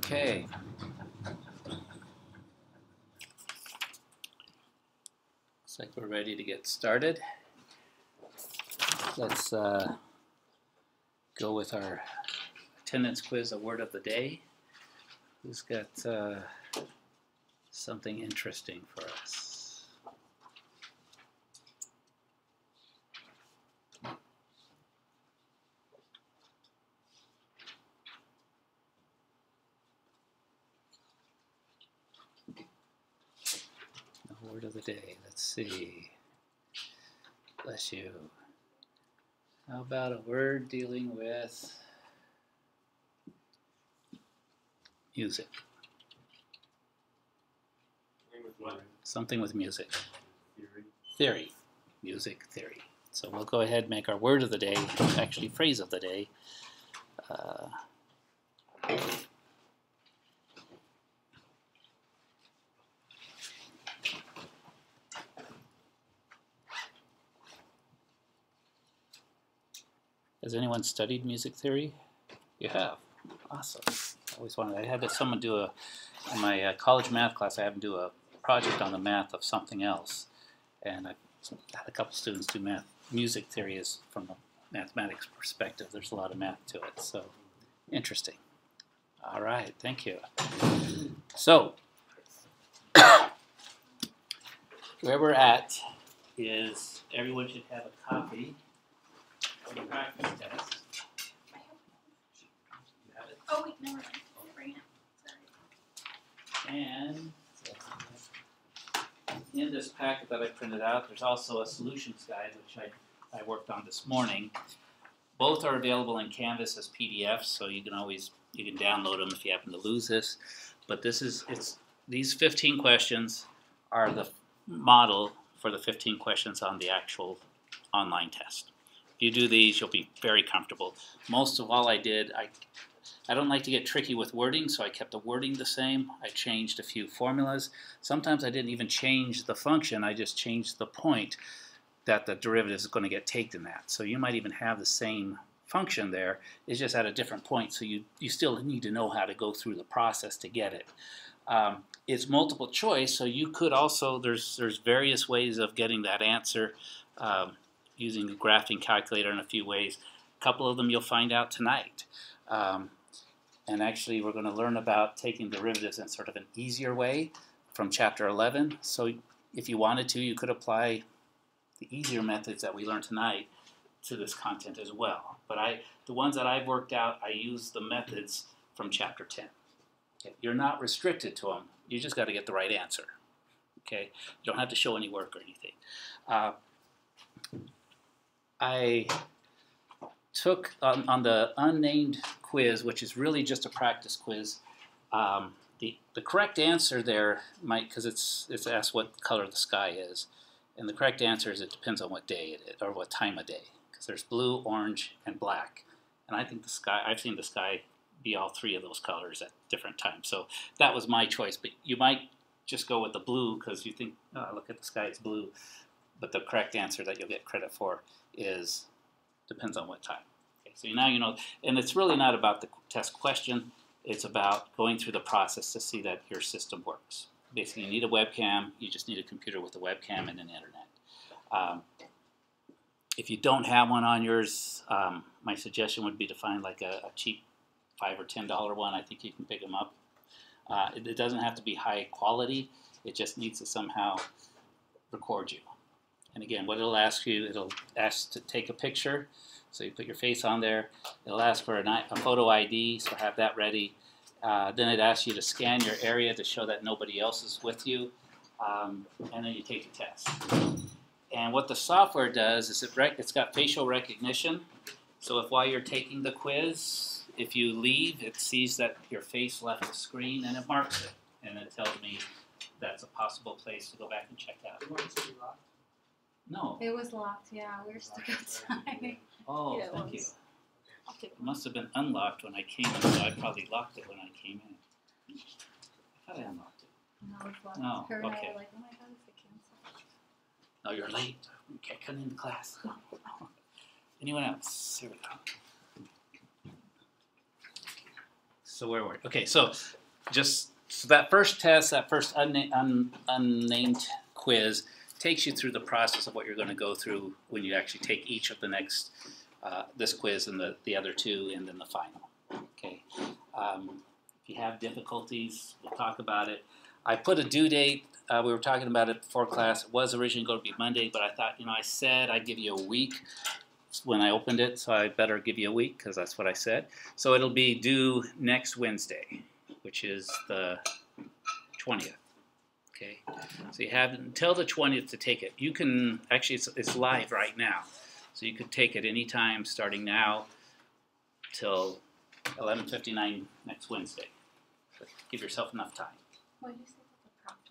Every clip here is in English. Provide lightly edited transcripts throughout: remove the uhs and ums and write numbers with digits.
Okay. Looks like we're ready to get started. Let's go with our attendance quiz, a word of the day. Who's got something interesting for us? Word of the day. Let's see. Bless you. How about a word dealing with music? With what? Something with music. Theory. Theory. Music theory. So we'll go ahead and make our word of the day, actually phrase of the day. Has anyone studied music theory? You have. Awesome. I always wanted. I had someone do in my college math class. I had them do a project on the math of something else, and I had a couple students do math. Music theory is from a mathematics perspective. There's a lot of math to it, so interesting. All right, thank you. So where we're at is everyone should have a copy. Practice test. You have it? Oh wait, no, I didn't bring it. Sorry. And in this packet that I printed out, there's also a solutions guide, which I worked on this morning. Both are available in Canvas as PDFs, so you can download them if you happen to lose this. But these 15 questions are the model for the 15 questions on the actual online test. If you do these, you'll be very comfortable. Most of all I did, I don't like to get tricky with wording, so I kept the wording the same. I changed a few formulas. Sometimes I didn't even change the function. I just changed the point that the derivative is going to get taken at. So you might even have the same function there. It's just at a different point, so you still need to know how to go through the process to get it. It's multiple choice, so you could also, there's various ways of getting that answer. Using the graphing calculator in a few ways. A couple of them you'll find out tonight. And actually we're going to learn about taking derivatives in sort of an easier way from chapter 11. So if you wanted to, you could apply the easier methods that we learned tonight to this content as well. But the ones that I've worked out, I use the methods from chapter 10. Okay? You're not restricted to them. You just got to get the right answer. Okay? You don't have to show any work or anything. I took on the unnamed quiz, which is really just a practice quiz. The correct answer there might, because it's asked what color the sky is, and the correct answer is it depends on what day it is or what time of day. Because there's blue, orange, and black, and I think the sky. I've seen the sky be all three of those colors at different times. So that was my choice. But you might just go with the blue because you think, oh, look at the sky, it's blue. But the correct answer that you'll get credit for is depends on what time. Okay, so now you know, and it's really not about the test question. It's about going through the process to see that your system works. Basically, you need a webcam. You just need a computer with a webcam and an internet. If you don't have one on yours, my suggestion would be to find like a cheap $5 or $10 one. I think you can pick them up. It doesn't have to be high quality. It just needs to somehow record you. And again, what it'll ask you, it'll ask to take a picture. So you put your face on there. It'll ask for a photo ID, so have that ready. Then it asks you to scan your area to show that nobody else is with you. And then you take the test. And what the software does is it's got facial recognition. So if while you're taking the quiz, if you leave, it sees that your face left the screen and it marks it. And it tells me that's a possible place to go back and check out. No. It was locked, yeah. We were stuck outside. Oh, Yeah, thank you. Okay. It must have been unlocked when I came in, so I probably locked it when I came in. I thought I unlocked it. No, it's locked. No, Her and I okay. were like, oh my god, it's a cancel. No, you're late. You can't come into class. Anyone else? Here we go. So where were we? Okay, so just so that first test, that first unnamed quiz takes you through the process of what you're going to go through when you actually take each of the next, this quiz and the other two, and then the final. Okay. If you have difficulties, we'll talk about it. I put a due date. We were talking about it before class. It was originally going to be Monday, but I thought, I said I'd give you a week when I opened it, so I better give you a week because that's what I said. So it'll be due next Wednesday, which is the 20th. Okay, so you have until the 20th to take it. You can, actually it's live right now, so you could take it anytime starting now till 11:59 next Wednesday. So give yourself enough time. What did you say about the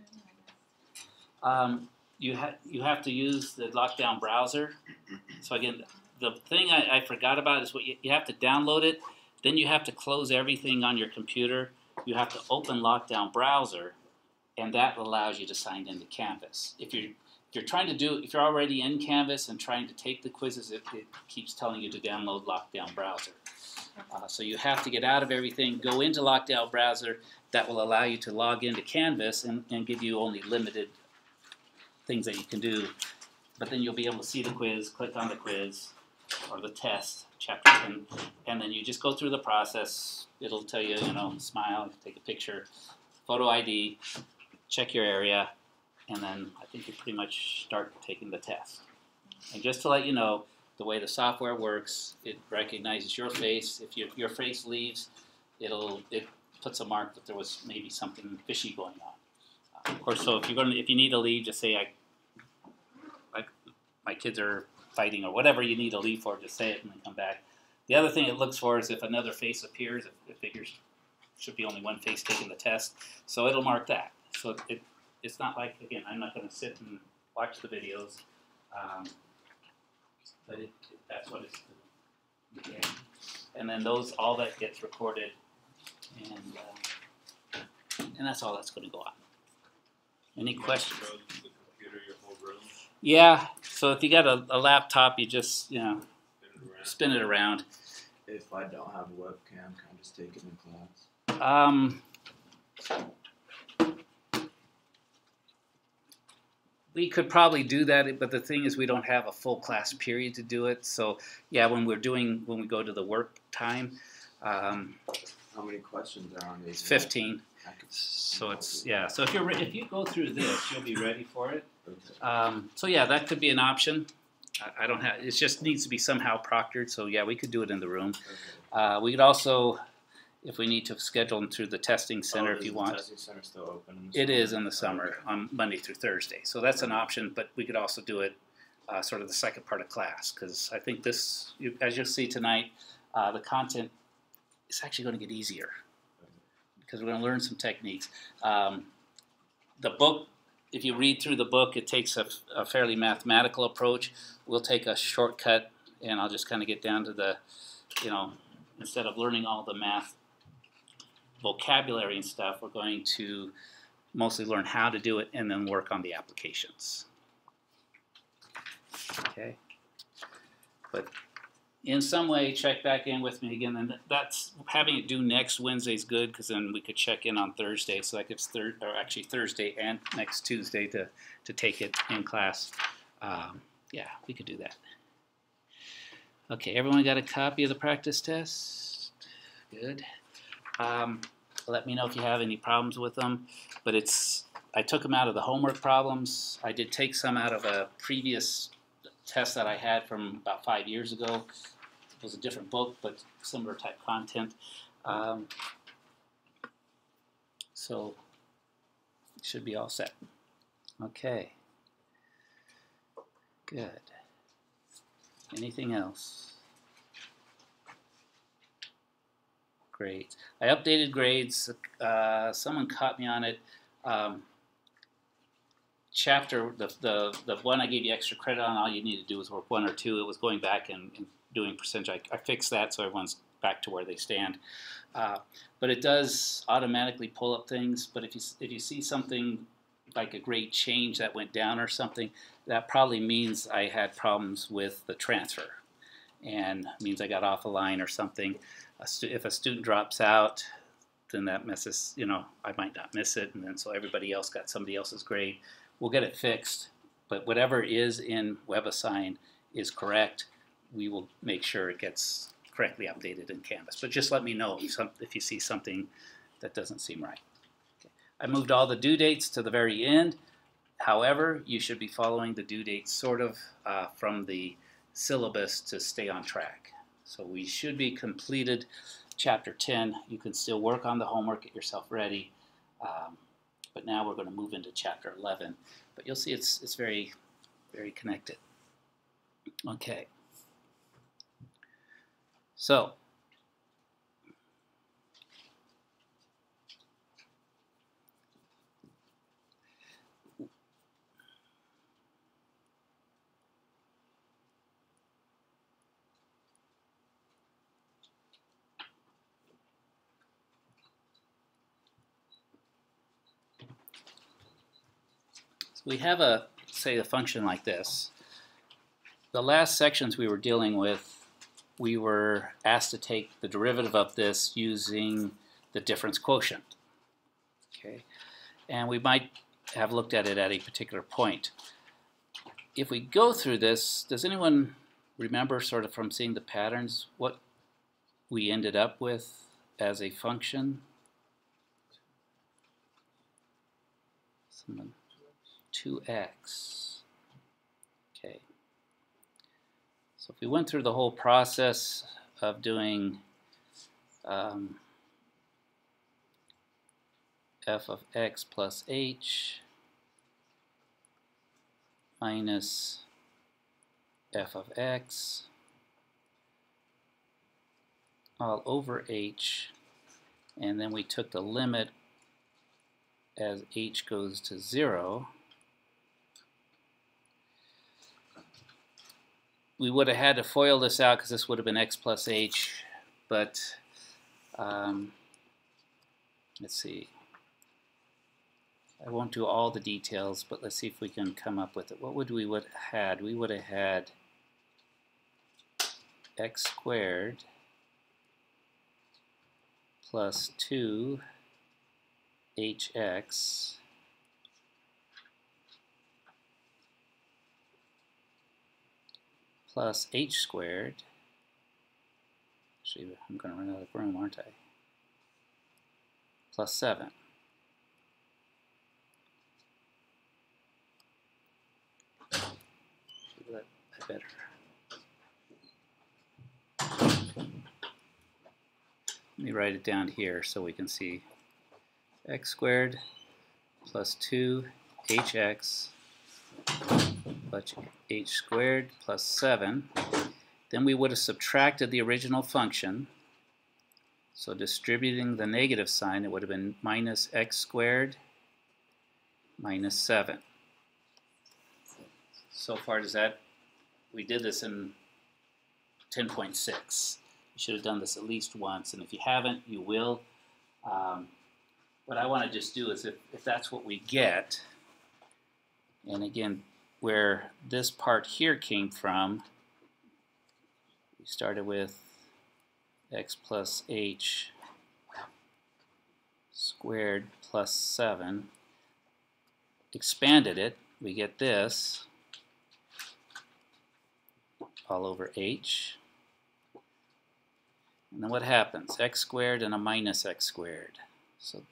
proctor? You have to use the lockdown browser. So again, the thing I forgot about is what you have to download it, then you have to close everything on your computer. You have to open lockdown browser, and that allows you to sign into Canvas. If you're already in Canvas and trying to take the quizzes, it keeps telling you to download lockdown browser. So you have to get out of everything, go into lockdown browser. That will allow you to log into Canvas and give you only limited things that you can do. But then you'll be able to see the quiz, click on the quiz or the test chapter, and then you just go through the process. It'll tell you, smile, take a picture, photo ID, check your area, and then I think you pretty much start taking the test. And just to let you know, the way the software works, it recognizes your face. If your face leaves, it puts a mark that there was maybe something fishy going on. Of course, so if you need to leave, just say like my kids are fighting or whatever you need to leave for, just say it and then come back. The other thing it looks for is if another face appears. It figures should be only one face taking the test, so it'll mark that. So it's not like, again, I'm not going to sit and watch the videos, but that's what it's doing. Okay. And then all that gets recorded, and that's all that's going to go on. Any questions? The computer, your whole room. Yeah. So if you got a laptop, you just spin it around. If I don't have a webcam, can I just take it in class? We could probably do that, but the thing is we don't have a full class period to do it. So yeah, when we go to the work time, How many questions are on these? it's 15. So it's, yeah. So if you go through this, you'll be ready for it. Okay. So yeah, that could be an option. I don't have. It just needs to be somehow proctored. So yeah, we could do it in the room. Okay. We could also, if we need to, schedule them through the testing center if you want. The testing center still open? In the It summer? is in the summer on Monday through Thursday. So that's an option. But we could also do it sort of the second part of class, because I think this, as you'll see tonight, the content is actually going to get easier because we're going to learn some techniques. The book, if you read through the book, it takes a fairly mathematical approach. We'll take a shortcut, and I'll just kind of get down to the, instead of learning all the math vocabulary and stuff, we're going to mostly learn how to do it and then work on the applications. Okay? But in some way, check back in with me again, and that's having it due next Wednesday is good, because then we could check in on Thursday. So that gives Thursday and next Tuesday to take it in class. Yeah, we could do that. Okay, everyone got a copy of the practice test? Good. Let me know if you have any problems with them. But I took them out of the homework problems. I did take some out of a previous test that I had from about 5 years ago. It was a different book, but similar type content. So it should be all set. Okay. Good. Anything else? Grades. I updated grades. Someone caught me on it. Chapter, the one I gave you extra credit on, all you need to do is work 1 or 2. It was going back and doing percentage. I fixed that so everyone's back to where they stand. But it does automatically pull up things. But if you see something like a grade change that went down or something, that probably means I had problems with the transfer, and means I got off a line or something. If a student drops out, then that messes, I might not miss it, and then so everybody else got somebody else's grade. We'll get it fixed, but whatever is in WebAssign is correct. We will make sure it gets correctly updated in Canvas. But just let me know if you see something that doesn't seem right. Okay. I moved all the due dates to the very end. However, you should be following the due dates sort of from the syllabus to stay on track. So we should be completed Chapter 10. You can still work on the homework, get yourself ready. But now we're going to move into Chapter 11. But you'll see it's very, very connected. Okay. So, we have a function like this. The last sections we were dealing with, we were asked to take the derivative of this using the difference quotient. Okay, and we might have looked at it at a particular point. If we go through this, does anyone remember sort of from seeing the patterns what we ended up with as a function? 2x. Okay. So if we went through the whole process of doing f of x plus h minus f of x all over h, and then we took the limit as h goes to 0, we would have had to FOIL this out because this would have been x plus h, but let's see. I won't do all the details, but let's see if we can come up with it. What would we have had? We would have had x squared plus 2hx plus h squared. Actually, I'm going to run out of room, aren't I? Plus 7. I better. Let me write it down here so we can see x squared plus 2hx plus h squared plus 7. Then we would have subtracted the original function. So distributing the negative sign, it would have been minus x squared minus 7. So far, we did this in 10.6. You should have done this at least once, and if you haven't, you will. What I want to just do is, if that's what we get, and again, where this part here came from, we started with x plus h squared plus 7, expanded it, we get this all over h. And then what happens? X squared and a minus x squared. So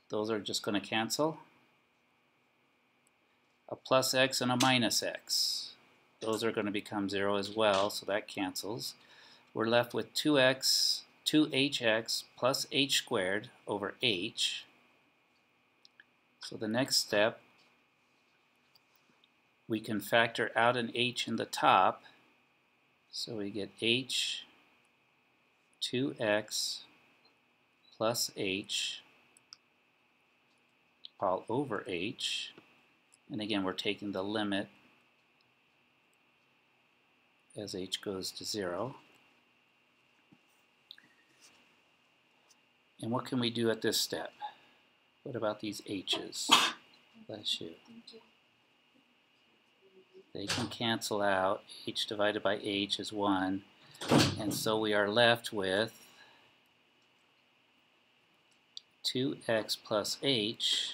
those are just going to cancel. A plus x and a minus x. Those are going to become 0 as well, so that cancels. We're left with 2hx plus h squared over h. So the next step, we can factor out an h in the top. So we get h 2x plus h all over h. And again, we're taking the limit as h goes to 0. And what can we do at this step? What about these h's? Bless you. They can cancel out. H divided by h is 1. And so we are left with 2x plus h,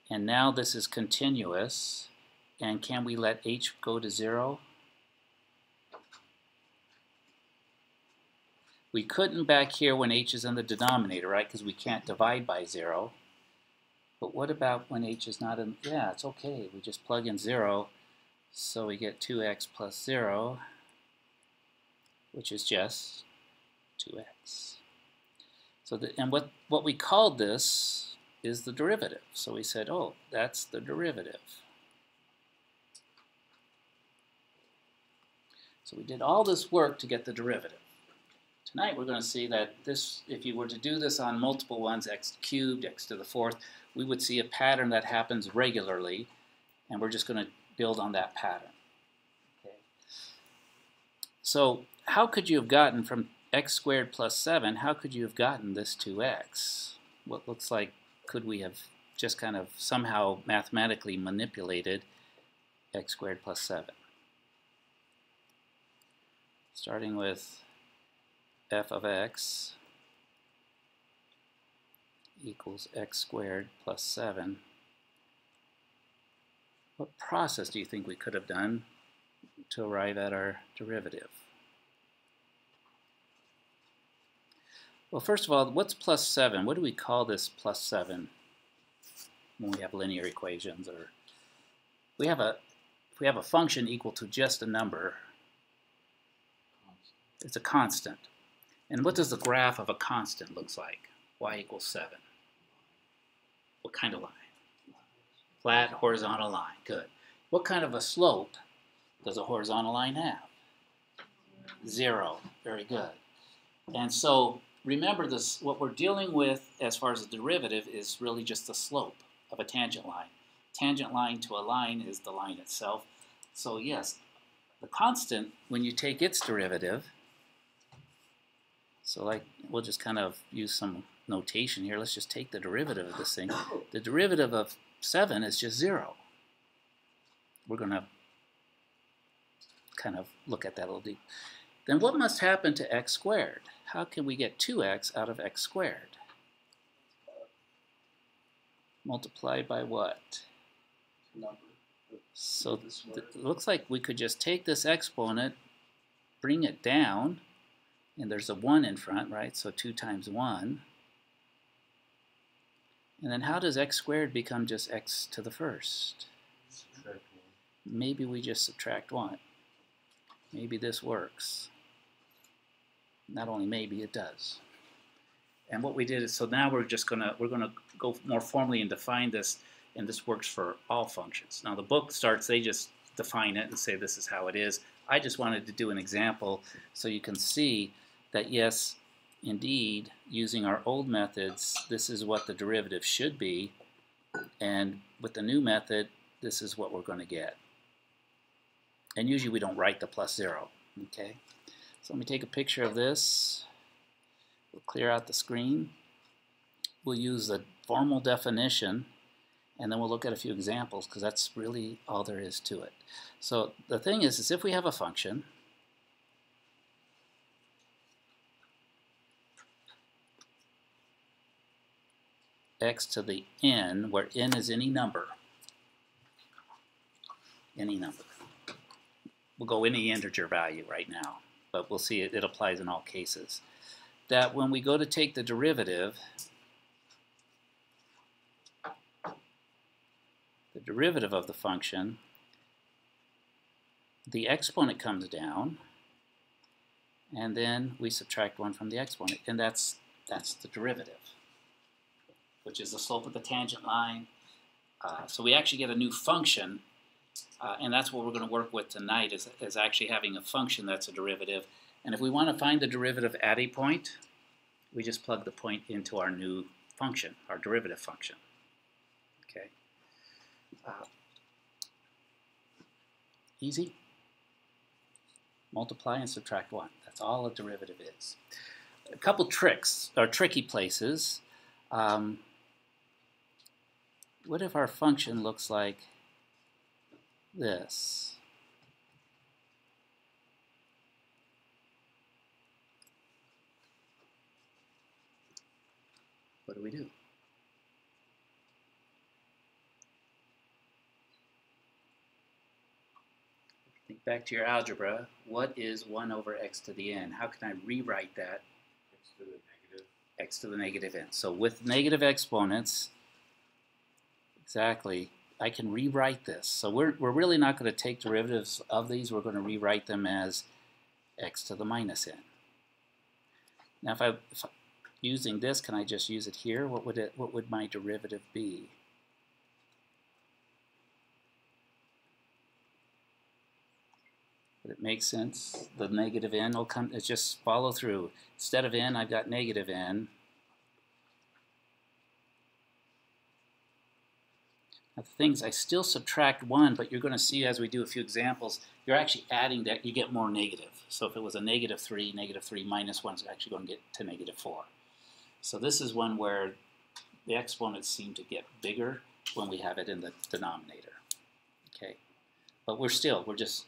and now this is continuous, and can we let h go to 0? We couldn't back here when h is in the denominator, right, because we can't divide by 0. But what about when h is not in? Yeah, it's okay. We just plug in 0, so we get 2x plus 0, which is just 2x. So and what we called this is the derivative. So we said, oh, that's the derivative. So we did all this work to get the derivative. Tonight we're going to see that this, if you were to do this on multiple ones, x cubed, x to the fourth, we would see a pattern that happens regularly, and we're just going to build on that pattern. Okay. So how could you have gotten from x squared plus 7, how could you have gotten this 2x? What looks like, could we have just kind of somehow mathematically manipulated x squared plus 7? Starting with f of x equals x squared plus 7. What process do you think we could have done to arrive at our derivative? Well, first of all, what's plus 7? What do we call this plus 7 when we have linear equations? Or if we have a function equal to just a number, it's a constant. And what does the graph of a constant looks like? Y equals 7. What kind of line? Flat horizontal line. Good. What kind of a slope does a horizontal line have? 0. Very good. And so remember this, what we're dealing with as far as the derivative is really just the slope of a tangent line. Tangent line to a line is the line itself. So yes, the constant, when you take its derivative, so like, we'll just kind of use some notation here. Let's just take the derivative of this thing. The derivative of 7 is just 0. We're going to kind of look at that a little deep. Then what must happen to x squared? How can we get 2x out of x squared? Multiplied by what? So it looks like we could just take this exponent, bring it down, and there's a 1 in front, right? So 2 times 1. And then how does x squared become just x to the first? Maybe we just subtract 1. Maybe this works. Not only maybe, it does. And what we did is, so now we're gonna go more formally and define this, and this works for all functions. Now the book starts, they just define it and say this is how it is. I just wanted to do an example so you can see that yes, indeed, using our old methods, this is what the derivative should be, and with the new method, this is what we're going to get. And usually we don't write the plus 0, okay? So let me take a picture of this. We'll clear out the screen. We'll use the formal definition, and then we'll look at a few examples, because that's really all there is to it. So the thing is if we have a function, x to the n, where n is any number. Any number. We'll go any integer value right now, but we'll see it applies in all cases. That when we go to take the derivative of the function, the exponent comes down, and then we subtract 1 from the exponent, and that's the derivative, which is the slope of the tangent line. So we actually get a new function, and that's what we're going to work with tonight, is actually having a function that's a derivative. And if we want to find the derivative at a point, we just plug the point into our new function, our derivative function. Okay. Easy. Multiply and subtract 1. That's all a derivative is. A couple tricks, or tricky places. What if our function looks like this? What do we do? Think back to your algebra. What is 1 over x to the n? How can I rewrite that? X to the negative. X to the negative n. So with negative exponents, exactly, I can rewrite this. So we're really not going to take derivatives of these. We're going to rewrite them as x to the minus n. Now if I'm using this, can I just use it here? What would my derivative be? Would it make sense? The negative n will come, it's just follow through. Instead of n, I've got negative n. Now the things, I still subtract 1, but you're going to see as we do a few examples, you're actually adding that, you get more negative. So if it was a negative 3 minus 1 is actually going to get to negative 4. So this is one where the exponents seem to get bigger when we have it in the denominator. Okay, but we're just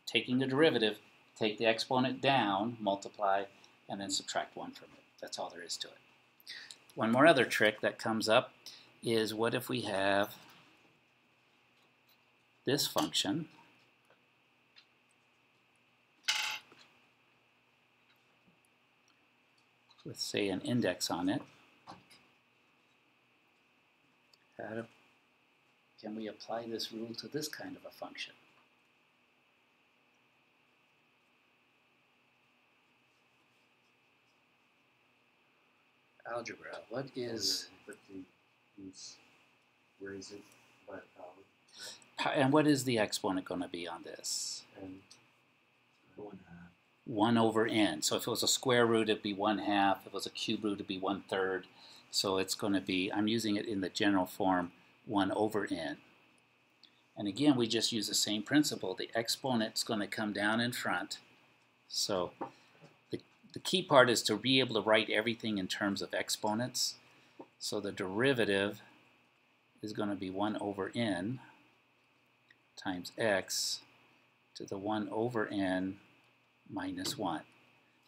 taking the derivative, take the exponent down, multiply, and then subtract 1 from it. That's all there is to it. One more other trick that comes up is what if we have this function with, say, an index on it. Can we apply this rule to this kind of a function? Algebra, what is... Where is it by power? And what is the exponent going to be on this? And 1/2. 1 over n. So if it was a square root, it'd be 1/2. If it was a cube root, it'd be 1/3. So it's going to be, I'm using it in the general form, 1 over n. And again, we just use the same principle. The exponent's going to come down in front. So the key part is to be able to write everything in terms of exponents. So the derivative is going to be 1 over n times x to the 1 over n minus 1.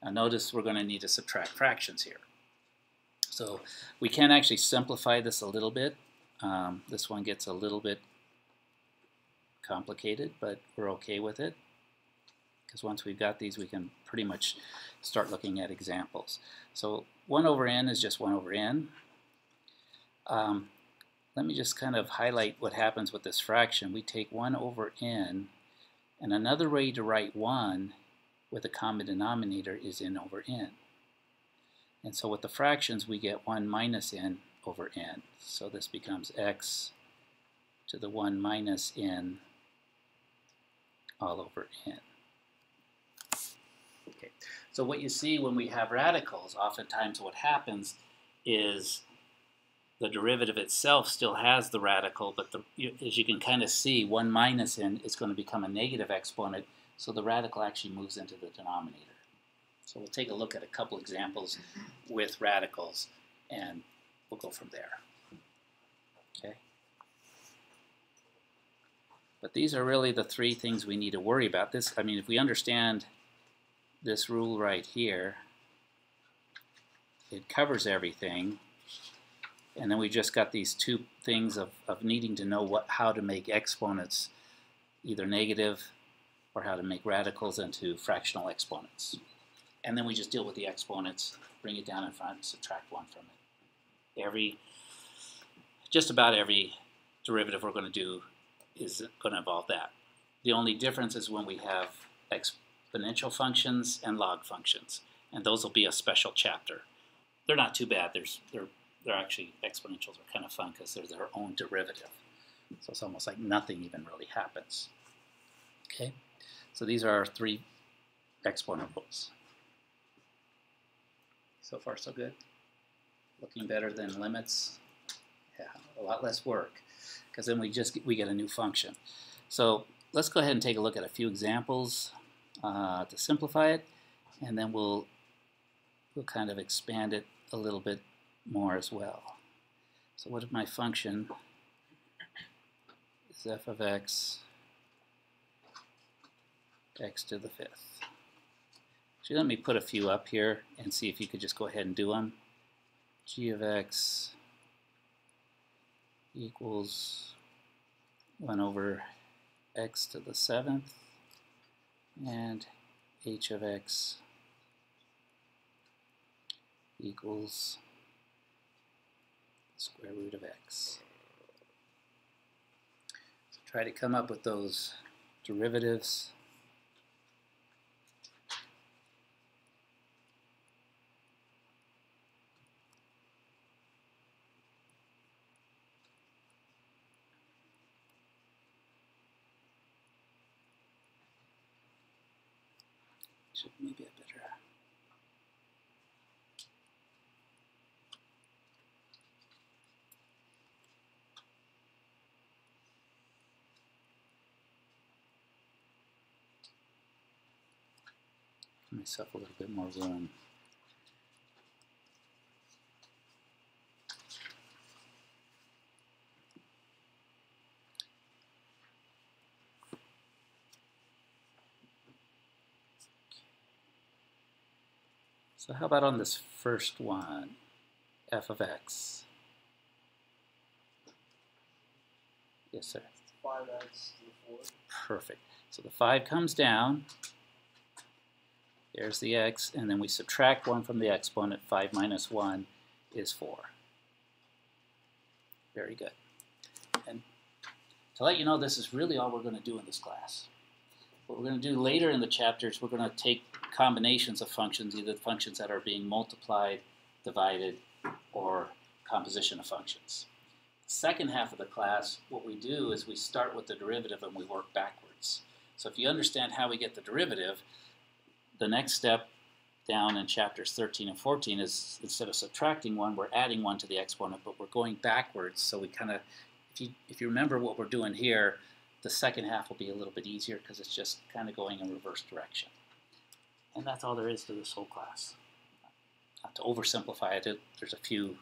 Now notice we're going to need to subtract fractions here. So we can actually simplify this a little bit. This one gets a little bit complicated, but we're okay with it. Because once we've got these, we can pretty much start looking at examples. So 1 over n is just 1 over n. Let me just kind of highlight what happens with this fraction. We take 1 over n, and another way to write 1 with a common denominator is n over n. And so with the fractions, we get 1 minus n over n. So this becomes x to the 1 minus n all over n. Okay. So what you see when we have radicals, oftentimes what happens is the derivative itself still has the radical, but as you can kind of see, 1 minus n is going to become a negative exponent, so the radical actually moves into the denominator. So we'll take a look at a couple examples with radicals, and we'll go from there. Okay. But these are really the three things we need to worry about. This, I mean, if we understand this rule right here, it covers everything. And then we just got these two things of needing to know how to make exponents either negative or how to make radicals into fractional exponents. And then we just deal with the exponents, bring it down in front, and subtract 1 from it. Just about every derivative we're going to do is going to involve that. The only difference is when we have exponential functions and log functions, and those will be a special chapter. They're not too bad. They're actually, exponentials are kind of fun because they're their own derivative. So it's almost like nothing even really happens. Okay, so these are our 3 exponent rules. So far so good. Looking better than limits. Yeah, a lot less work because then we get a new function. So let's go ahead and take a look at a few examples to simplify it, and then we'll kind of expand it a little bit more as well. So what if my function is f of x, x to the 5th. Actually, let me put a few up here and see if you could just go ahead and do them. g of x equals 1 over x to the 7th, and h of x equals square root of x. So try to come up with those derivatives. Should maybe a better. Give myself a little bit more room. So how about on this first one, f of x? Yes, sir. 5x to the 4th. Perfect. So the 5 comes down. There's the x, and then we subtract 1 from the exponent. 5 minus 1 is 4. Very good. And to let you know, this is really all we're going to do in this class. What we're going to do later in the chapters, we're going to take combinations of functions, either functions that are being multiplied, divided, or composition of functions. Second half of the class, what we do is we start with the derivative and we work backwards. So if you understand how we get the derivative, the next step down in chapters 13 and 14 is, instead of subtracting 1, we're adding 1 to the exponent, but we're going backwards. So we kind of, if you remember what we're doing here, the second half will be a little bit easier because it's just kind of going in reverse direction. And that's all there is to this whole class. Not to oversimplify it, there's a few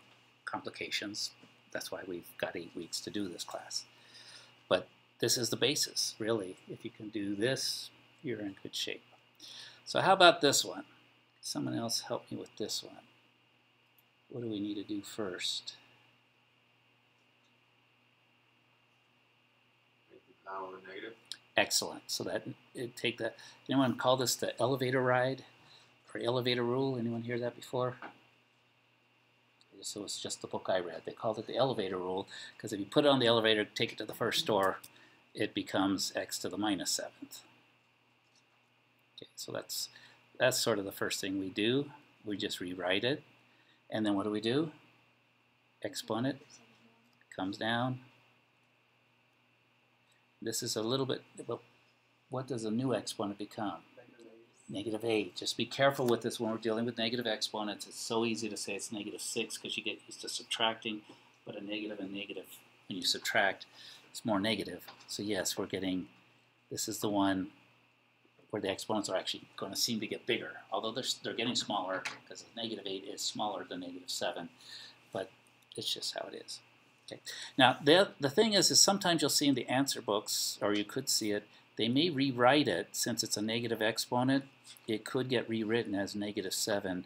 complications. That's why we've got 8 weeks to do this class. But this is the basis, really. If you can do this, you're in good shape. So how about this one? Someone else help me with this one. What do we need to do first? Make the power negative. Excellent. So that take that. Anyone call this the elevator ride or elevator rule? Anyone hear that before? So it's just the book I read. They called it the elevator rule because if you put it on the elevator, take it to the first store, it becomes x to the minus 7th. Okay, so that's sort of the first thing we do. We just rewrite it, and then what do we do? Exponent comes down. This is a little bit, but what does a new exponent become? Negative 8. Just be careful with this when we're dealing with negative exponents. It's so easy to say it's negative 6 because you get used to subtracting, but a negative and negative, when you subtract, it's more negative. So yes, we're getting, this is the one where the exponents are actually going to seem to get bigger, although they're getting smaller because negative 8 is smaller than negative 7, but it's just how it is. Okay. Now, the thing is sometimes you'll see in the answer books, or you could see it, they may rewrite it, since it's a negative exponent, it could get rewritten as negative 7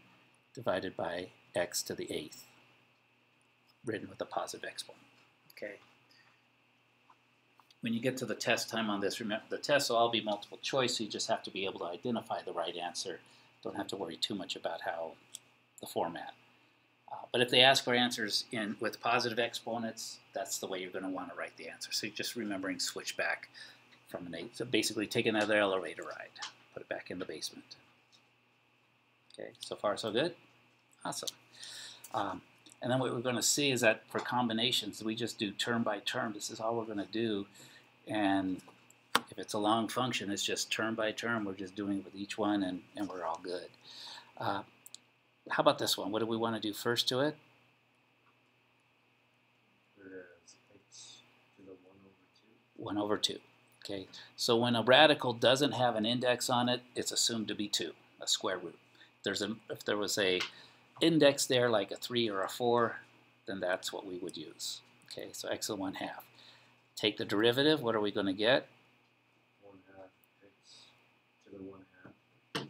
divided by x to the 8th, written with a positive exponent. Okay. When you get to the test time on this, remember the tests will all be multiple choice, so you just have to be able to identify the right answer. Don't have to worry too much about how the format. But if they ask for answers with positive exponents, that's the way you're going to want to write the answer. So you're just remembering switch back from an 8. So basically take another elevator ride, put it back in the basement. Okay, so far so good? Awesome. And then what we're going to see is that for combinations, we just do term by term. This is all we're going to do. And if it's a long function, it's just term by term. We're just doing it with each one, and we're all good. How about this one? What do we want to do first to it? Whereas x to the 1 over 2. Okay, so when a radical doesn't have an index on it, it's assumed to be 2, a square root. If there was a index there like a 3 or a 4, then that's what we would use. Okay, so x to the 1/2. Take the derivative, what are we going to get? 1/2 x to the 1/2.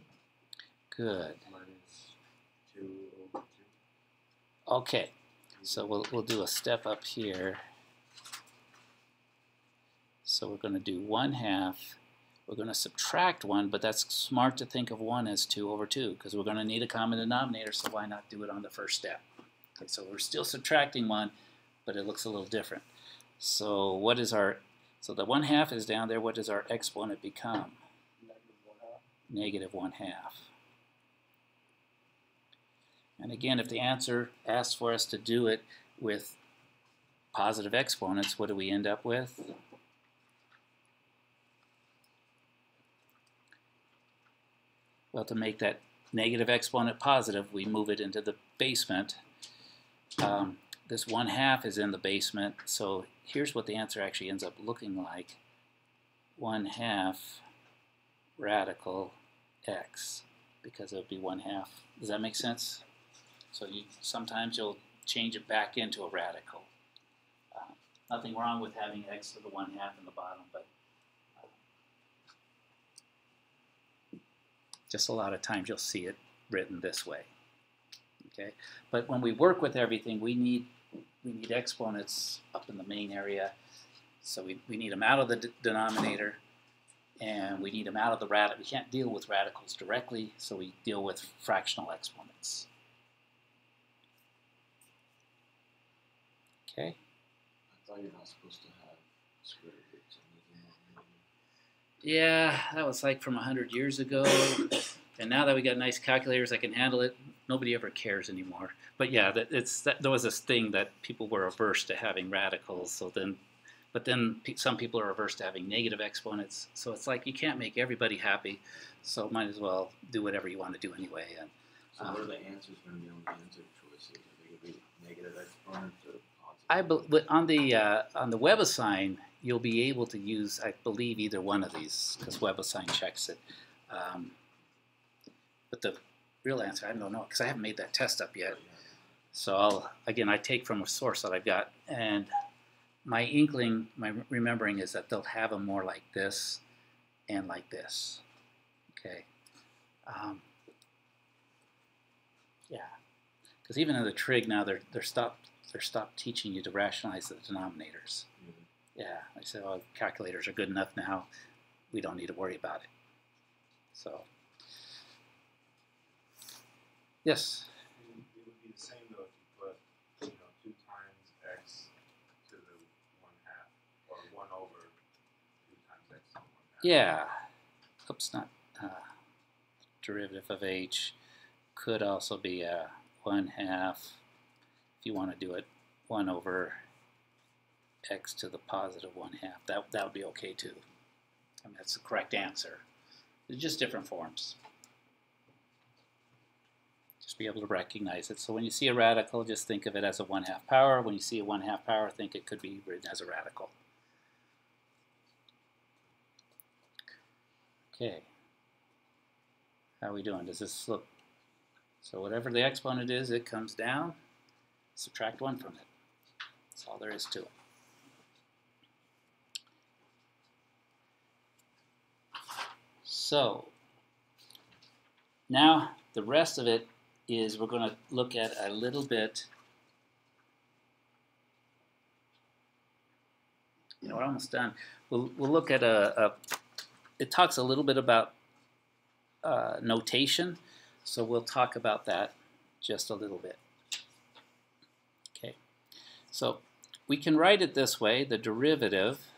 Good. Minus 2 over 2. Okay, so we'll do a step up here. So we're going to do 1/2. We're going to subtract 1, but that's smart to think of 1 as 2 over 2 because we're going to need a common denominator, so why not do it on the first step? Okay, so we're still subtracting 1, but it looks a little different. So what is our, so the 1/2 is down there. What does our exponent become? Negative 1/2. Negative 1/2. And again, if the answer asks for us to do it with positive exponents, what do we end up with? Well, to make that negative exponent positive, we move it into the basement. This 1/2 is in the basement, so here's what the answer actually ends up looking like. 1/2 radical x, because it would be 1/2. Does that make sense? So sometimes you'll change it back into a radical. Nothing wrong with having x to the 1/2 in the bottom, but just a lot of times you'll see it written this way. Okay, but when we work with everything, we need exponents up in the main area. So we need them out of the denominator, and we need them out of the radical. We can't deal with radicals directly, so we deal with fractional exponents. Okay. I thought you're not supposed to have square roots. Yeah, that was like from 100 years ago. And now that we got nice calculators that can handle it, nobody ever cares anymore. But yeah, there was this thing that people were averse to having radicals. So but then some people are averse to having negative exponents. So it's like you can't make everybody happy. So might as well do whatever you want to do anyway. And So what are the answers going to be on the answer choices? Are they going to be negative exponents or positive? on the WebAssign, you'll be able to use, I believe, either one of these because WebAssign checks it. But the real answer, I don't know, because I haven't made that test up yet. So I take from a source that I've got, and my inkling, my remembering is that they'll have them more like this and like this. Okay. Yeah, because even in the trig now, they're stopped teaching you to rationalize the denominators. Yeah, I said, well, calculators are good enough now. We don't need to worry about it. So, yes. It would be the same though if you put, 2 times x to the 1/2, or 1 over 2 times x to the 1/2. Yeah. Oops, not derivative of h could also be a 1/2. If you want to do it 1 over x to the positive 1/2, that would be okay too. I mean, that's the correct answer. They're just different forms. Just be able to recognize it. So when you see a radical, just think of it as a 1/2 power. When you see a 1/2 power, think it could be written as a radical. Okay. How are we doing? Does this look? So whatever the exponent is, it comes down. Subtract 1 from it. That's all there is to it. So now the rest of it is we're going to look at a little bit. We're almost done. We'll look at it talks a little bit about notation, so we'll talk about that just a little bit. Okay, so we can write it this way, the derivative,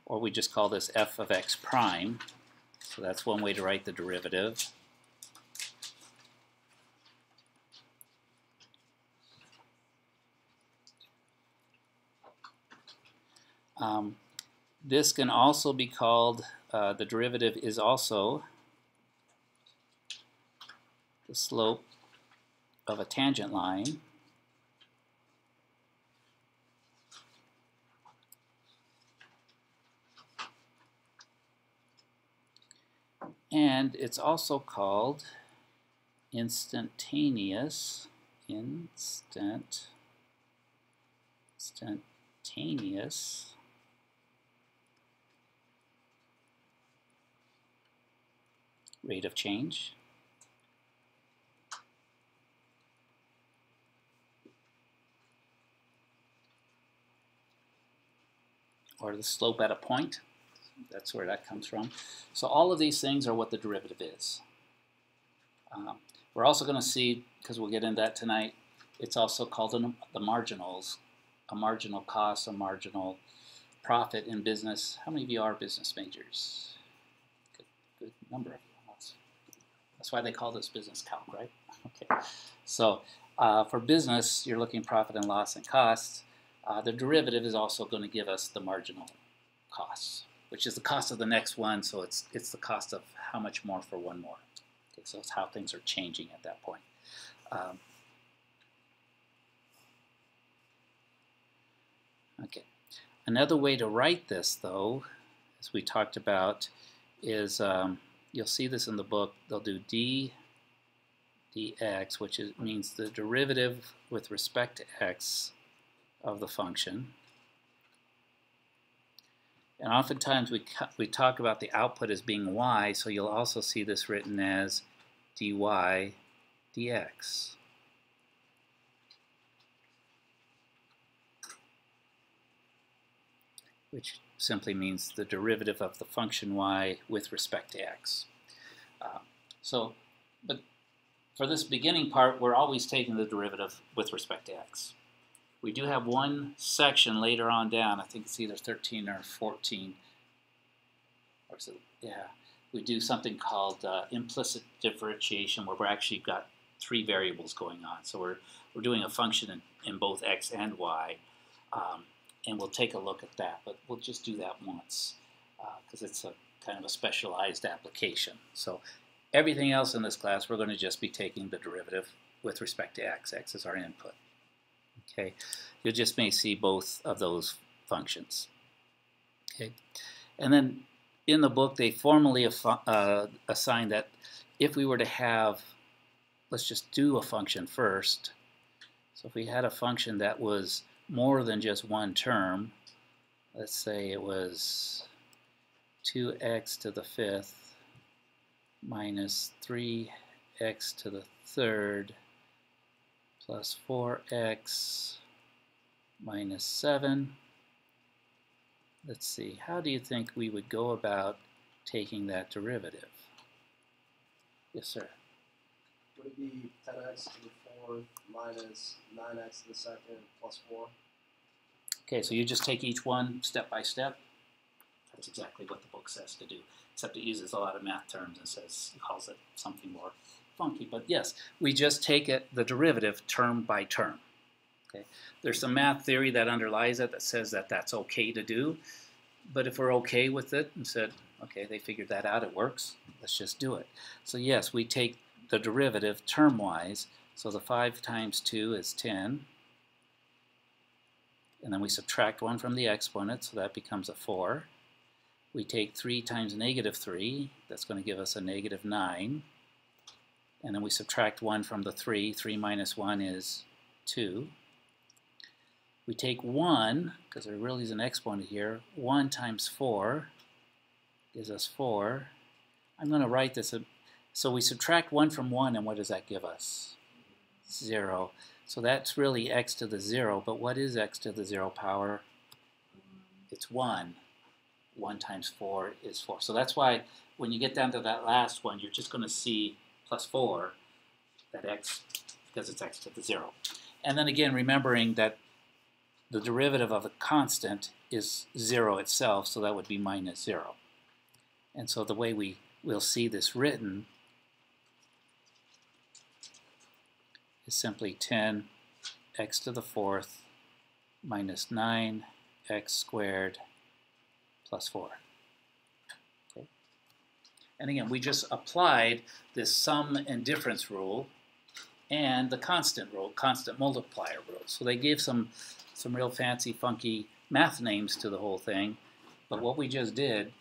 or we just call this f of x prime. So that's one way to write the derivative. This can also be called, the derivative is also the slope of a tangent line. And it's also called instantaneous rate of change. or the slope at a point. That's where that comes from. So all of these things are what the derivative is. We're also going to see, because we'll get into that tonight, it's also called the marginals, a marginal cost, a marginal profit in business. How many of you are business majors? Good number of you. That's why they call this business calc, right? Okay. So for business, you're looking profit and loss and costs. The derivative is also going to give us the marginal costs, which is the cost of the next one. So it's the cost of how much more for one more. Okay, so it's how things are changing at that point. Okay. Another way to write this, though, as we talked about, is you'll see this in the book. They'll do dx, which means the derivative with respect to x of the function. And oftentimes we talk about the output as being y, so you'll also see this written as dy dx. Which simply means the derivative of the function y with respect to x. But for this beginning part, we're always taking the derivative with respect to x. We do have one section later on down, I think it's either 13 or 14, or is it, yeah, we do something called implicit differentiation, where we're actually got three variables going on. So we're doing a function in both x and y. And we'll take a look at that, but we'll just do that once because it's a kind of a specialized application. So everything else in this class, we're going to just be taking the derivative with respect to x. X is our input. Okay, you just may see both of those functions. Okay, and then in the book they formally assign that if we were to have, let's just do a function first. So if we had a function that was more than just one term, let's say it was 2x to the fifth minus 3x to the third plus 4x minus 7. Let's see, how do you think we would go about taking that derivative? Yes, sir. Would it be 10x to the fourth minus 9x to the second plus 4? Okay, so you just take each one step by step. That's exactly what the book says to do, except it uses a lot of math terms and calls it something more funky. But yes, we just take the derivative term by term. Okay, there's some math theory that underlies it that says that that's okay to do. But if we're okay with it and said, okay, they figured that out, it works, let's just do it. So yes, we take the derivative term-wise. So the 5 times 2 is 10. And then we subtract 1 from the exponent, so that becomes a 4. We take 3 times negative 3, that's going to give us a negative 9. And then we subtract 1 from the 3, 3 minus 1 is 2. We take 1, because there really is an exponent here, 1 times 4 gives us 4. I'm going to write this, so we subtract 1 from 1, and what does that give us? 0. So that's really x to the 0, but what is x to the 0 power? It's 1. 1 times 4 is 4. So that's why when you get down to that last one, you're just going to see plus 4, that x, because it's x to the 0. And then again, remembering that the derivative of a constant is 0 itself, so that would be minus 0. And so the way we'll see this written is simply 10 x to the fourth minus 9x squared plus 4. Okay. And again, we just applied this sum and difference rule and the constant rule, constant multiplier rule. So they gave some real fancy, funky math names to the whole thing, but what we just did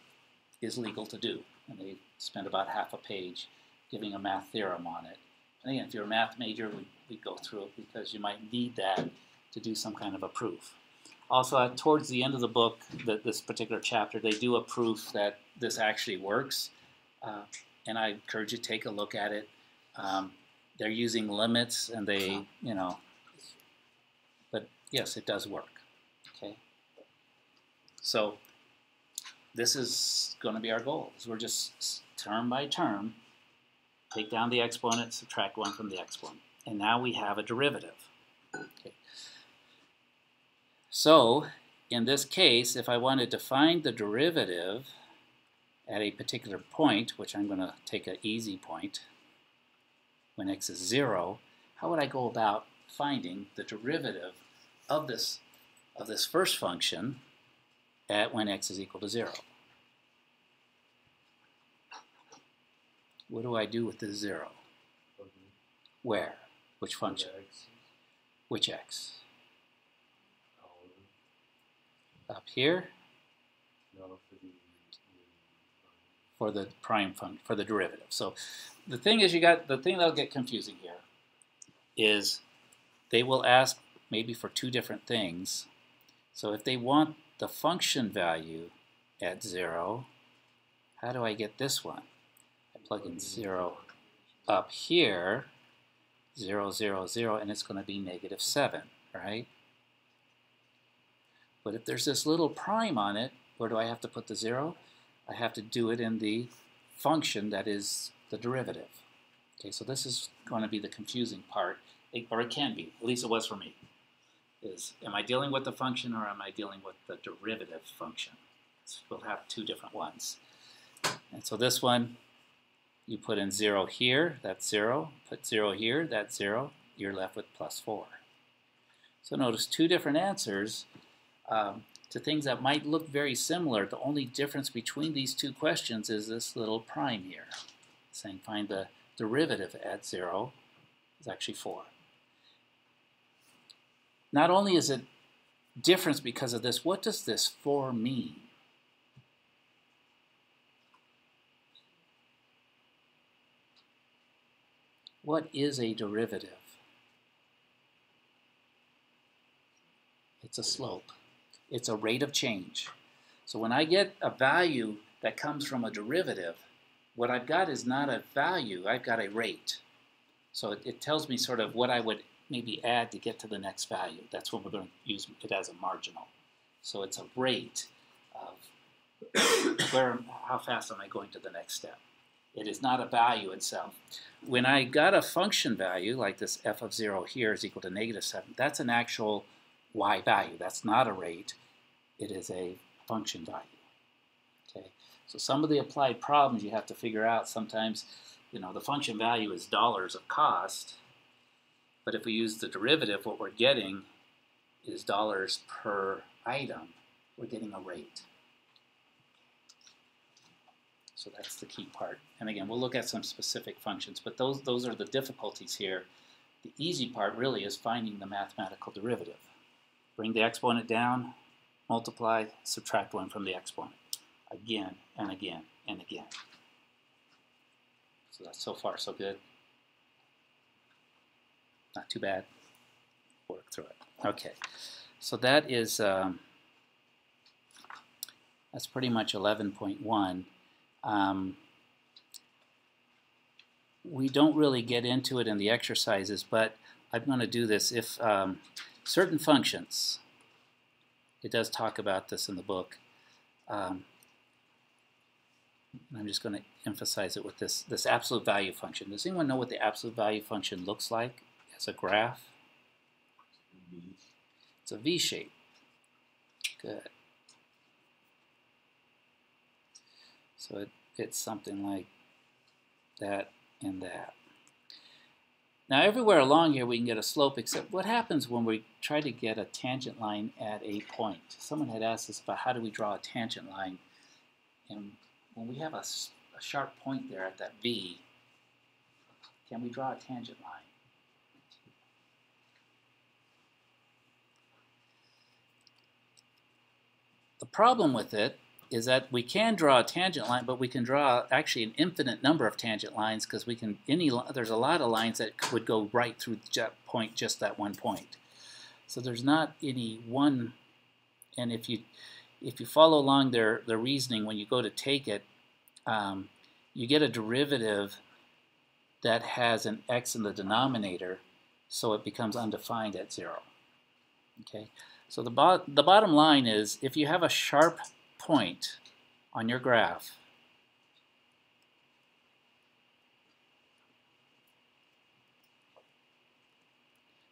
is legal to do. And they spent about half a page giving a math theorem on it. And again, if you're a math major, we'd go through it because you might need that to do some kind of a proof. Also, towards the end of the book, this particular chapter, they do a proof that this actually works. And I encourage you to take a look at it. They're using limits, and they, you know, but yes, it does work. Okay. So this is going to be our goal. Is we're just term by term, take down the exponent, subtract 1 from the exponent. And now we have a derivative. Okay. So in this case, if I wanted to find the derivative at a particular point, which I'm going to take an easy point, when x is 0, how would I go about finding the derivative of this first function at when x is equal to 0? What do I do with the 0? Where? Which function? Which x? Up here? For the prime function, for the derivative. So the thing is, the thing that'll get confusing here is they will ask maybe for two different things. So if they want the function value at 0, how do I get this one? I plug in 0 up here, 0, 0, 0, and it's going to be -7, right? But if there's this little prime on it, where do I have to put the 0? I have to do it in the function that is the derivative. Okay, so this is going to be the confusing part, or it can be, at least it was for me, is am I dealing with the function or am I dealing with the derivative function? So we'll have two different ones. And so this one, you put in 0 here, that's 0. Put 0 here, that's 0. You're left with +4. So notice two different answers to things that might look very similar. The only difference between these two questions is this little prime here. Saying find the derivative at 0 is actually 4. Not only is it different because of this, what does this 4 mean? What is a derivative? It's a slope. It's a rate of change. So when I get a value that comes from a derivative, what I've got is not a value, I've got a rate. So it tells me sort of what I would maybe add to get to the next value. That's when we're going to use it as a marginal. So it's a rate of how fast am I going to the next step. It is not a value itself. When I got a function value, like this f of 0 here is equal to -7, that's an actual y value. That's not a rate. It is a function value. Okay. So some of the applied problems you have to figure out sometimes, you know, the function value is dollars of cost, but if we use the derivative, what we're getting is dollars per item. We're getting a rate. So that's the key part. And again, we'll look at some specific functions, but those are the difficulties here. The easy part really is finding the mathematical derivative. Bring the exponent down, multiply, subtract 1 from the exponent. Again and again and again. So that's so far so good. Not too bad. Work through it. Okay, so that is that's pretty much 11.1. We don't really get into it in the exercises, but I'm going to do this. If certain functions, it does talk about this in the book. I'm just going to emphasize it with this absolute value function. Does anyone know what the absolute value function looks like as a graph? It's a V shape. Good. So it's something like that and that. Now everywhere along here we can get a slope, except what happens when we try to get a tangent line at a point? Someone had asked us about how do we draw a tangent line, and when we have a sharp point there at that V, can we draw a tangent line? The problem with it is that we can draw a tangent line, but we can draw actually an infinite number of tangent lines because we can there's a lot of lines that would go right through that point, just that one point. So there's not any one, and if you follow along their reasoning, when you go to take it, you get a derivative that has an x in the denominator, so it becomes undefined at 0. Okay, So the bottom line is, if you have a sharp point on your graph,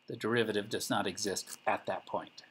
the derivative does not exist at that point.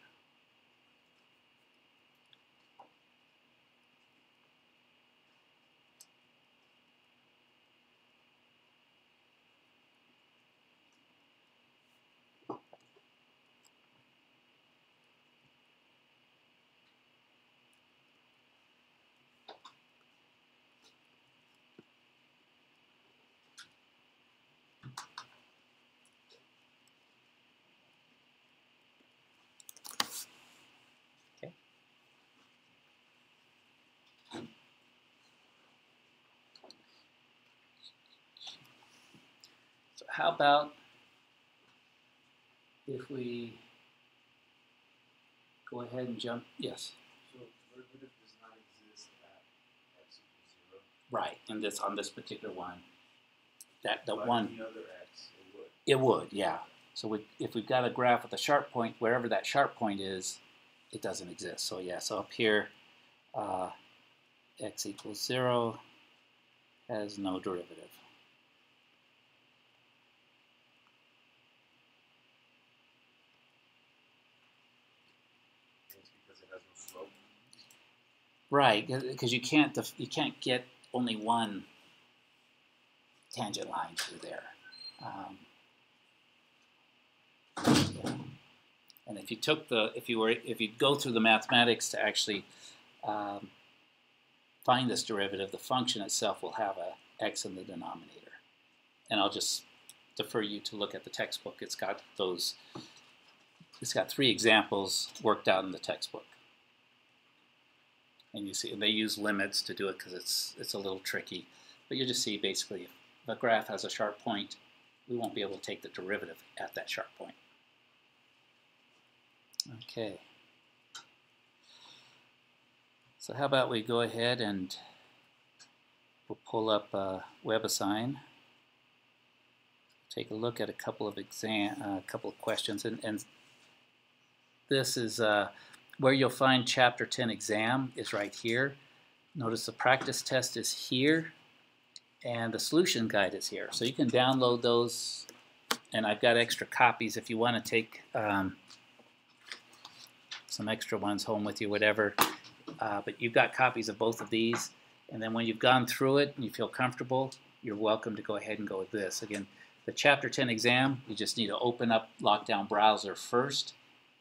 So how about if we go ahead and jump, yes. So derivative does not exist at x equals 0. Right, and this on this particular one, that the But one, the other x, it would. it would, yeah. So if we've got a graph with a sharp point, wherever that sharp point is, it doesn't exist. So yeah, so up here, x equals 0 has no derivative. It's because it has no slope. Right, because you can't get only one tangent line through there. Yeah. And if you took if you go through the mathematics to actually find this derivative, the function itself will have a x in the denominator. And I'll just defer you to look at the textbook. It's got 3 examples worked out in the textbook. And you see, they use limits to do it because it's a little tricky. But you just see basically if the graph has a sharp point, we won't be able to take the derivative at that sharp point. Okay. So how about we go ahead and we'll pull up WebAssign. Take a look at a couple of questions, and this is where you'll find Chapter 10 exam is right here. Notice the practice test is here, and the solution guide is here. So you can download those, and I've got extra copies if you want to take some extra ones home with you, whatever. But you've got copies of both of these, and then when you've gone through it and you feel comfortable, you're welcome to go ahead and go with this. Again, the Chapter 10 exam, you just need to open up Lockdown Browser first,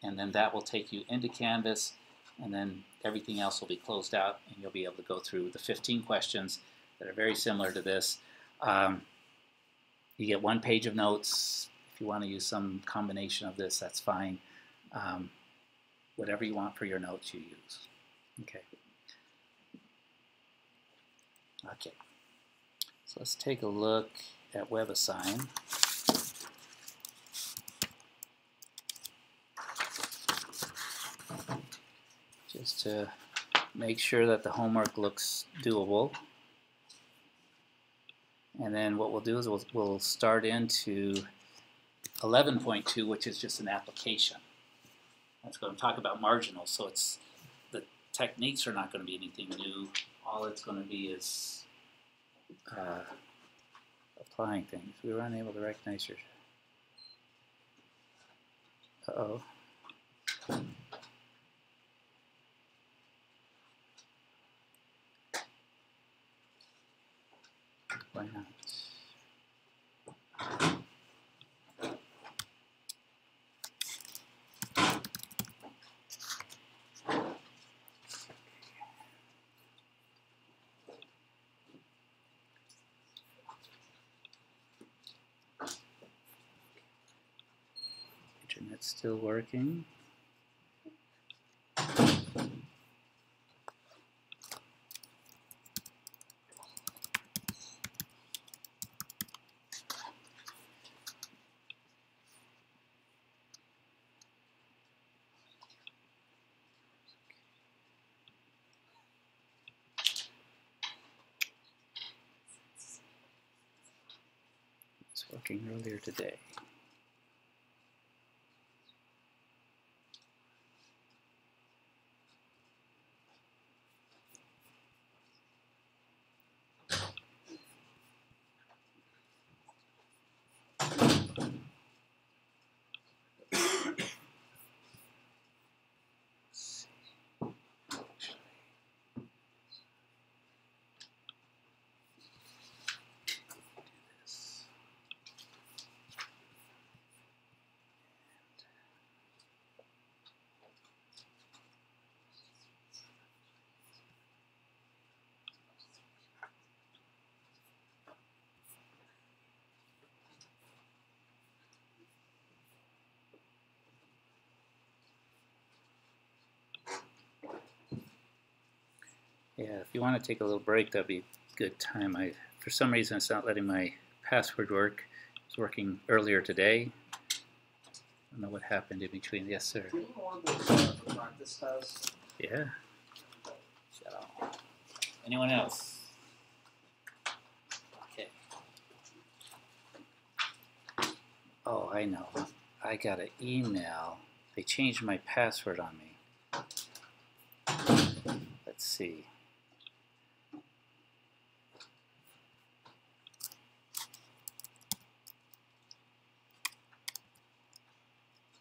and then that will take you into Canvas, and then everything else will be closed out, and you'll be able to go through the 15 questions that are very similar to this. You get 1 page of notes. If you want to use some combination of this, that's fine. Whatever you want for your notes, you use. Okay. Okay. So let's take a look at WebAssign. Just to make sure that the homework looks doable. And then what we'll do is we'll start into 11.2, which is just an application. That's going to talk about marginals, so the techniques are not going to be anything new. All it's going to be is applying things. We were unable to recognize your... Uh-oh. Why not? Internet's still working. It's working earlier today. Yeah, if you want to take a little break, that'd be a good time. For some reason, it's not letting my password work. It was working earlier today. I don't know what happened in between. Yes, sir. Do you want the practice test? Yeah. So, anyone else? Okay. Oh, I know. I got an email. They changed my password on me. Let's see.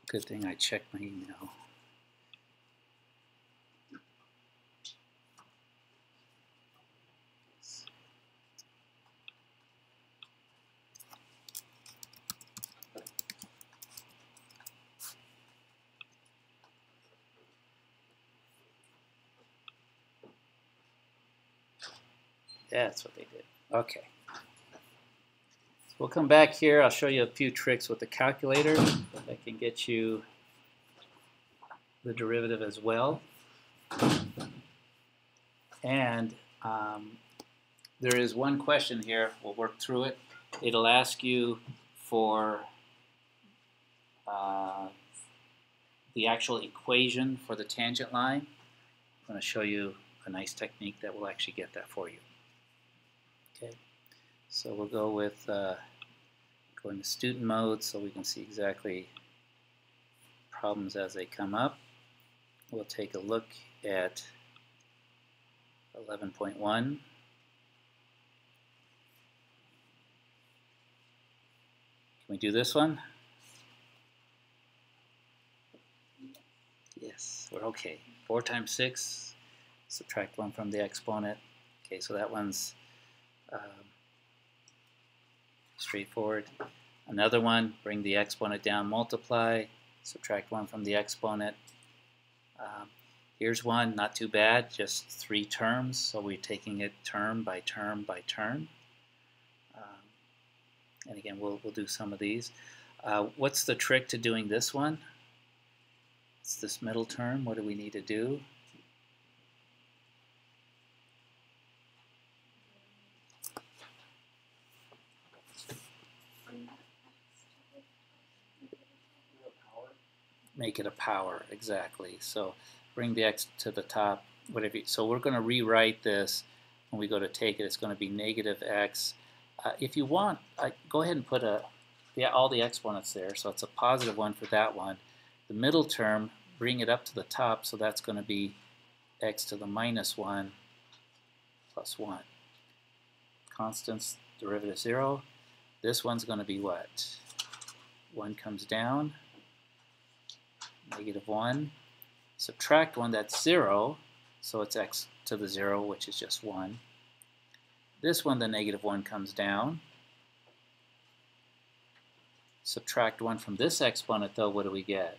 Good thing I checked my email. That's what they did. Okay. So we'll come back here. I'll show you a few tricks with the calculator that can get you the derivative as well. And there is one question here. We'll work through it. It'll ask you for the actual equation for the tangent line. I'm going to show you a nice technique that will actually get that for you. Okay, so we'll go with go into student mode so we can see exactly problems as they come up. We'll take a look at 11.1. Can we do this one? Yes, we're okay. 4 times 6, subtract 1 from the exponent. Okay, so that one's straightforward. Another one, bring the exponent down, multiply, subtract 1 from the exponent. Here's one, not too bad, just 3 terms, so we're taking it term by term by term. And again, we'll do some of these. What's the trick to doing this one? It's this middle term. What do we need to do? Make it a power, exactly. So bring the x to the top, whatever. So we're going to rewrite this when we go to take it. It's going to be negative x. If you want, go ahead and put all the exponents there. So it's a positive 1 for that one. The middle term, bring it up to the top. So that's going to be x to the minus 1 plus 1. Constants, derivative 0. This one's going to be what? 1 comes down. Negative 1, subtract 1, that's 0, so it's x to the 0, which is just 1. This one, the negative 1 comes down. Subtract 1 from this exponent, though, what do we get?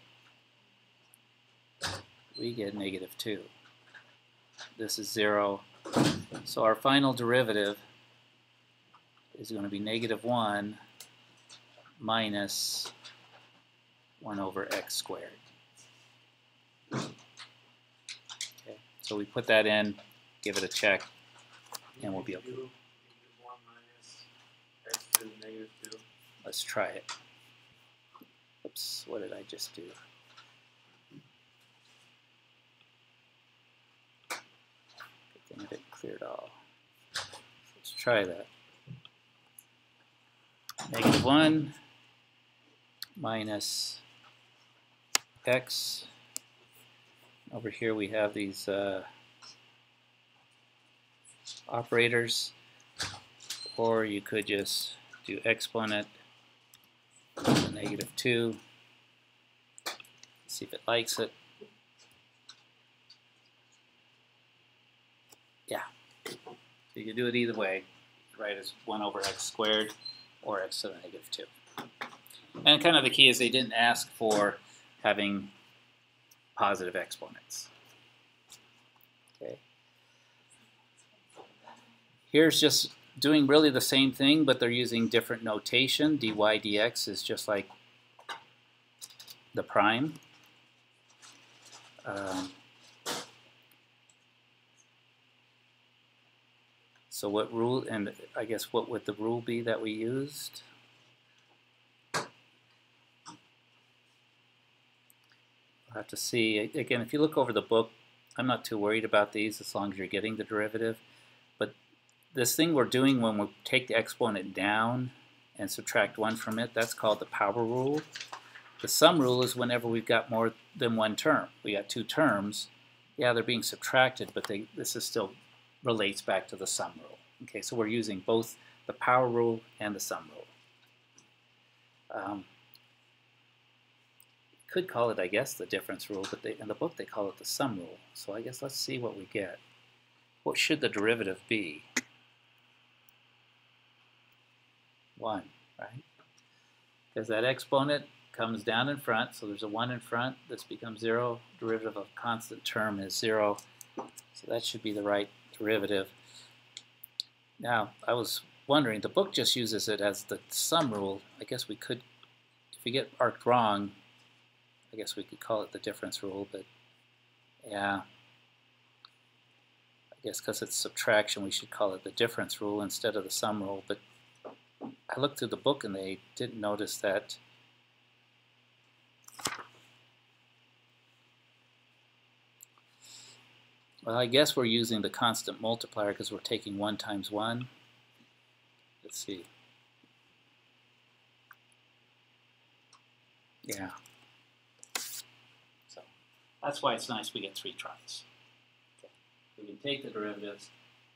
We get negative 2. This is 0, so our final derivative is going to be negative 1 minus 1 over x squared. Okay, so we put that in, give it a check, and we'll be okay. Negative 1 minus x to the negative 2. Let's try it. Oops, what did I just do? Good thing it cleared all. Let's try that. Negative 1 minus x. Over here we have these operators, or you could just do exponent -2. See if it likes it. Yeah. So you can do it either way. Right, as 1 over x squared or x to the -2. And kind of the key is they didn't ask for having positive exponents. Okay. Here's just doing really the same thing, but they're using different notation. dy dx is just like the prime. So what rule, and I guess what would the rule be that we used? We'll have to see. Again, if you look over the book, I'm not too worried about these as long as you're getting the derivative. But this thing we're doing when we take the exponent down and subtract 1 from it, that's called the power rule. The sum rule is whenever we've got more than one term. We got 2 terms. Yeah, they're being subtracted, but this is still relates back to the sum rule. Okay, so we're using both the power rule and the sum rule. Could call it, I guess, the difference rule, but in the book they call it the sum rule. So I guess let's see what we get. What should the derivative be? 1, right? Because that exponent comes down in front, so there's a 1 in front. This becomes 0. Derivative of constant term is 0. So that should be the right derivative. Now, I was wondering, the book just uses it as the sum rule. I guess we could, if we get marked wrong, I guess we could call it the difference rule, but yeah. I guess because it's subtraction, we should call it the difference rule instead of the sum rule. But I looked through the book and they didn't notice that. Well, I guess we're using the constant multiplier because we're taking 1 times 1. Let's see. Yeah. So that's why it's nice we get 3 tries. Okay. We can take the derivatives,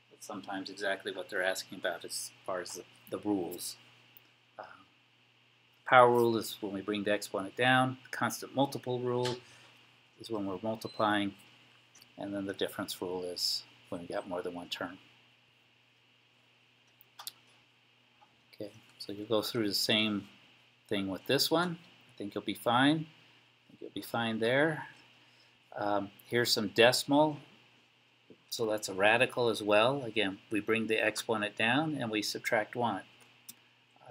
but sometimes exactly what they're asking about as far as the rules. Power rule is when we bring the exponent down. The constant multiple rule is when we're multiplying. And then the difference rule is when we got more than one term. Okay, so you'll go through the same thing with this one. I think you'll be fine. I think you'll be fine there. Here's some decimal. So that's a radical as well. Again, we bring the exponent down and we subtract 1.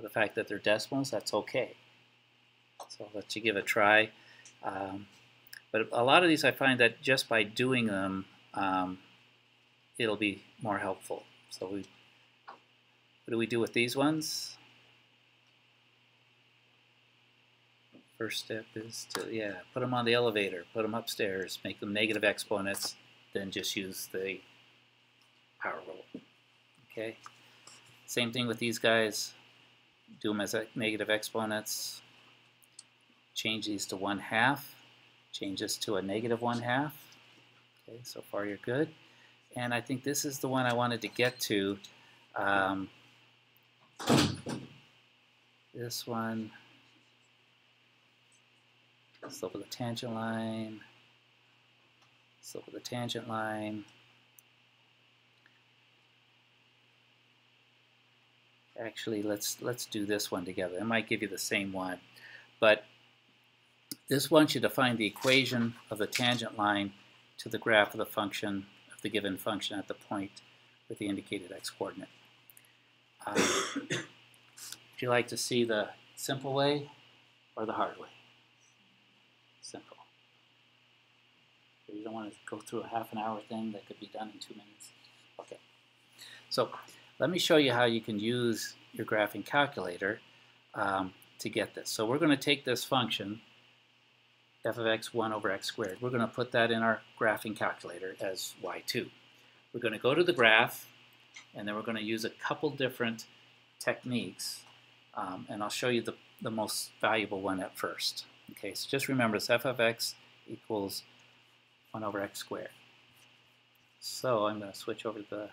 The fact that they're decimals, that's okay. So I'll let you give it a try. But a lot of these I find that just by doing them, it'll be more helpful. So what do we do with these ones? First step is to, put them on the elevator, put them upstairs, make them negative exponents, then just use the power rule. Okay. Same thing with these guys. Do them as negative exponents. Change these to 1/2. Change this to a negative 1/2. Okay, so far you're good. And I think this is the one I wanted to get to. This one, slope of the tangent line, slope of the tangent line. Actually, let's do this one together. It might give you the same one, but this wants you to find the equation of the tangent line to the graph of the function of the given function at the point with the indicated x-coordinate. Would you like to see the simple way or the hard way? Simple. You don't want to go through a half-an-hour thing that could be done in 2 minutes. Okay. So let me show you how you can use your graphing calculator to get this. So we're going to take this function, f of x 1 over x squared. We're going to put that in our graphing calculator as y2. We're going to go to the graph, and then we're going to use a couple different techniques, and I'll show you the most valuable one at first. Okay, so just remember this, f of x equals 1 over x squared. So I'm going to switch over to the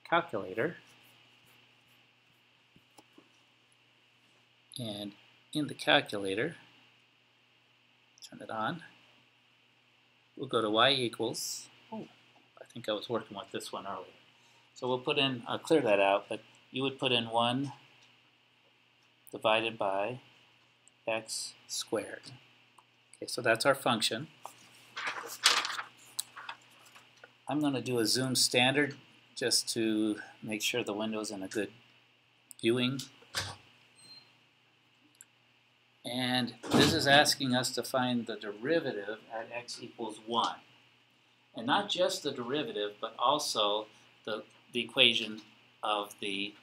calculator, and in the calculator, turn it on. We'll go to y equals, oh, I think I was working with this one earlier. So we'll put in, I'll clear that out, but you would put in 1 divided by x squared. Okay, so that's our function. I'm going to do a zoom standard just to make sure the window's in a good viewing. And this is asking us to find the derivative at x equals 1. And not just the derivative, but also the equation of the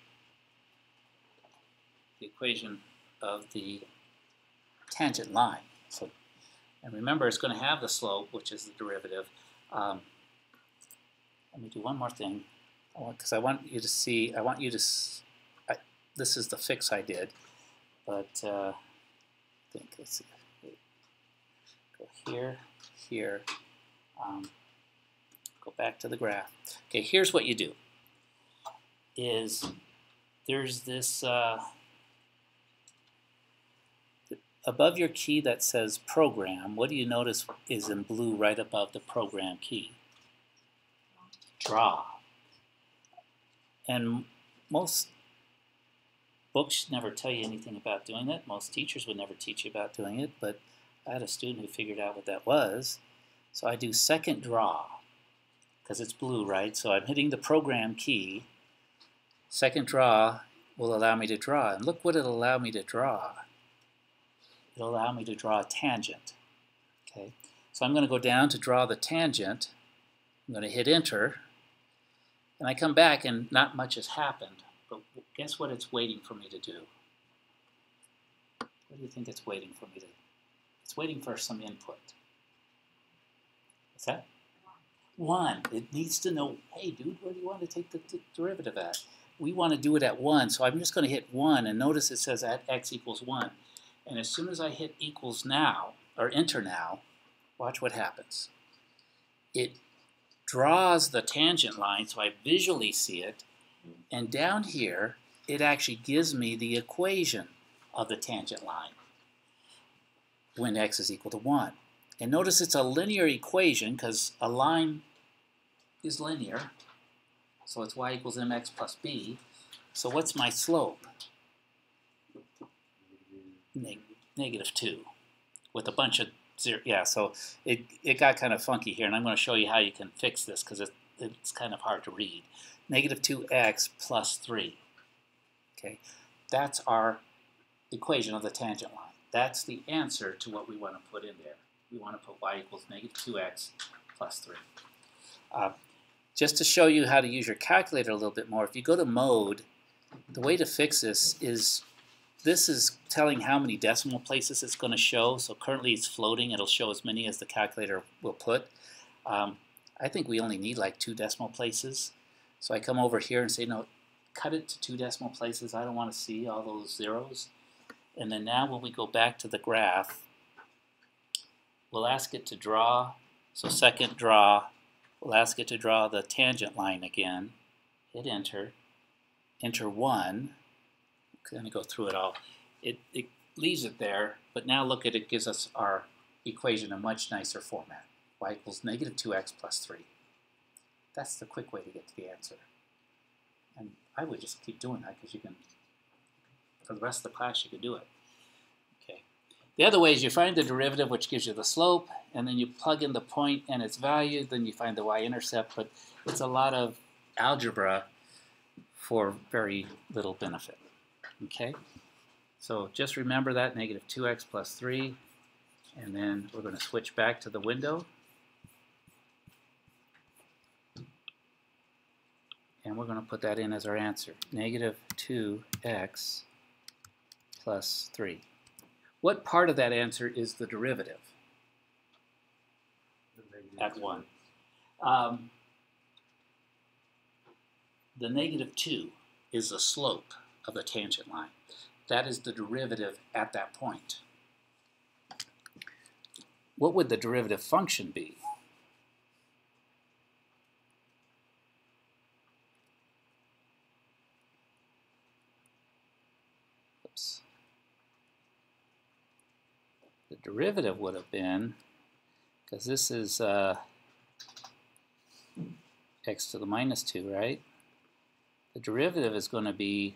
tangent line. So, and remember, it's going to have the slope, which is the derivative. Let me do one more thing, because I want you to see. This is the fix I did, but I think let's see. Go here, here. Go back to the graph. Okay, here's what you do. There's this above your key that says program. What do you notice is in blue right above the program key? Draw. And most books never tell you anything about doing that. Most teachers would never teach you about doing it, but I had a student who figured out what that was. So I do second draw, because it's blue, right? So I'm hitting the program key. Second draw will allow me to draw. And look what it'll allow me to draw. It'll allow me to draw a tangent. Okay, so I'm going to go down to draw the tangent. I'm going to hit enter. And I come back and not much has happened. But guess what it's waiting for me to do? What do you think it's waiting for me to do? It's waiting for some input. What's that? 1. It needs to know, hey, dude, where do you want to take the derivative at? We want to do it at 1, so I'm just going to hit 1, and notice it says at x equals 1. And as soon as I hit equals now, or enter now, watch what happens. It draws the tangent line so I visually see it, and down here, it actually gives me the equation of the tangent line when x is equal to 1. And notice it's a linear equation because a line is linear. So it's y equals mx plus b. So what's my slope? Negative 2 with a bunch of 0. Yeah, so it got kind of funky here. And I'm going to show you how you can fix this because it's kind of hard to read. Negative 2x plus 3. Okay, that's our equation of the tangent line. That's the answer to what we want to put in there. We want to put y equals negative 2x plus 3. Just to show you how to use your calculator a little bit more, if you go to mode, the way to fix this is telling how many decimal places it's going to show. So currently it's floating. It'll show as many as the calculator will put. I think we only need like 2 decimal places. So I come over here and say, no, cut it to 2 decimal places. I don't want to see all those zeros. And then now when we go back to the graph, we'll ask it to draw. So second draw, we'll ask it to draw the tangent line again. Hit enter. Enter 1. I'm going to go through it all. It leaves it there, but now look at it, gives us our equation in a much nicer format. Y equals negative 2x plus 3. That's the quick way to get to the answer. And I would just keep doing that because you can, for the rest of the class, you can do it. Okay. The other way is you find the derivative, which gives you the slope, and then you plug in the point and its value, then you find the y-intercept, but it's a lot of algebra for very little benefit. Okay? So just remember that, negative 2x plus 3, and then we're going to switch back to the window. And we're going to put that in as our answer, negative 2x plus 3. What part of that answer is the derivative? At 1. The negative 2 is the slope of the tangent line. That is the derivative at that point. What would the derivative function be? Oops. the derivative would have been, because this is x to the minus 2, right? The derivative is going to be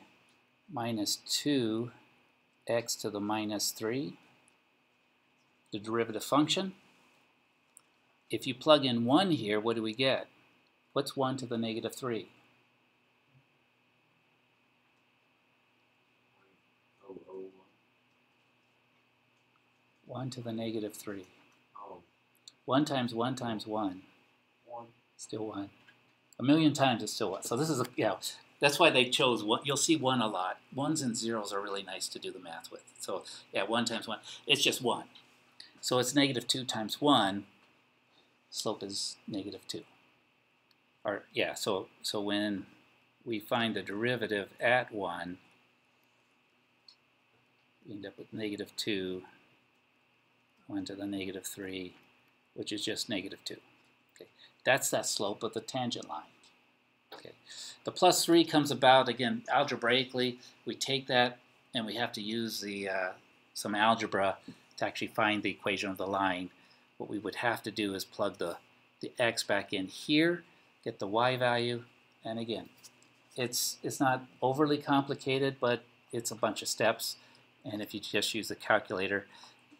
minus 2x to the minus 3, the derivative function. If you plug in 1 here, what do we get? What's 1 to the negative 3? Oh, oh, 1 to the negative 3. oh. 1 times 1 times 1. 1. Still 1. A million times it's still 1. So this is, that's why they chose 1. You'll see 1 a lot. 1s and 0s are really nice to do the math with. So, 1 times 1. It's just 1. So it's negative 2 times 1. Slope is negative 2. Or, so when we find the derivative at 1, we end up with negative 2, 1 to the negative 3, which is just negative 2. Okay. That's that slope of the tangent line. Okay. The plus 3 comes about, again, algebraically. We take that and we have to use the some algebra to actually find the equation of the line. What we would have to do is plug the x back in here, get the y value, and again, it's not overly complicated, but it's a bunch of steps, and if you just use the calculator,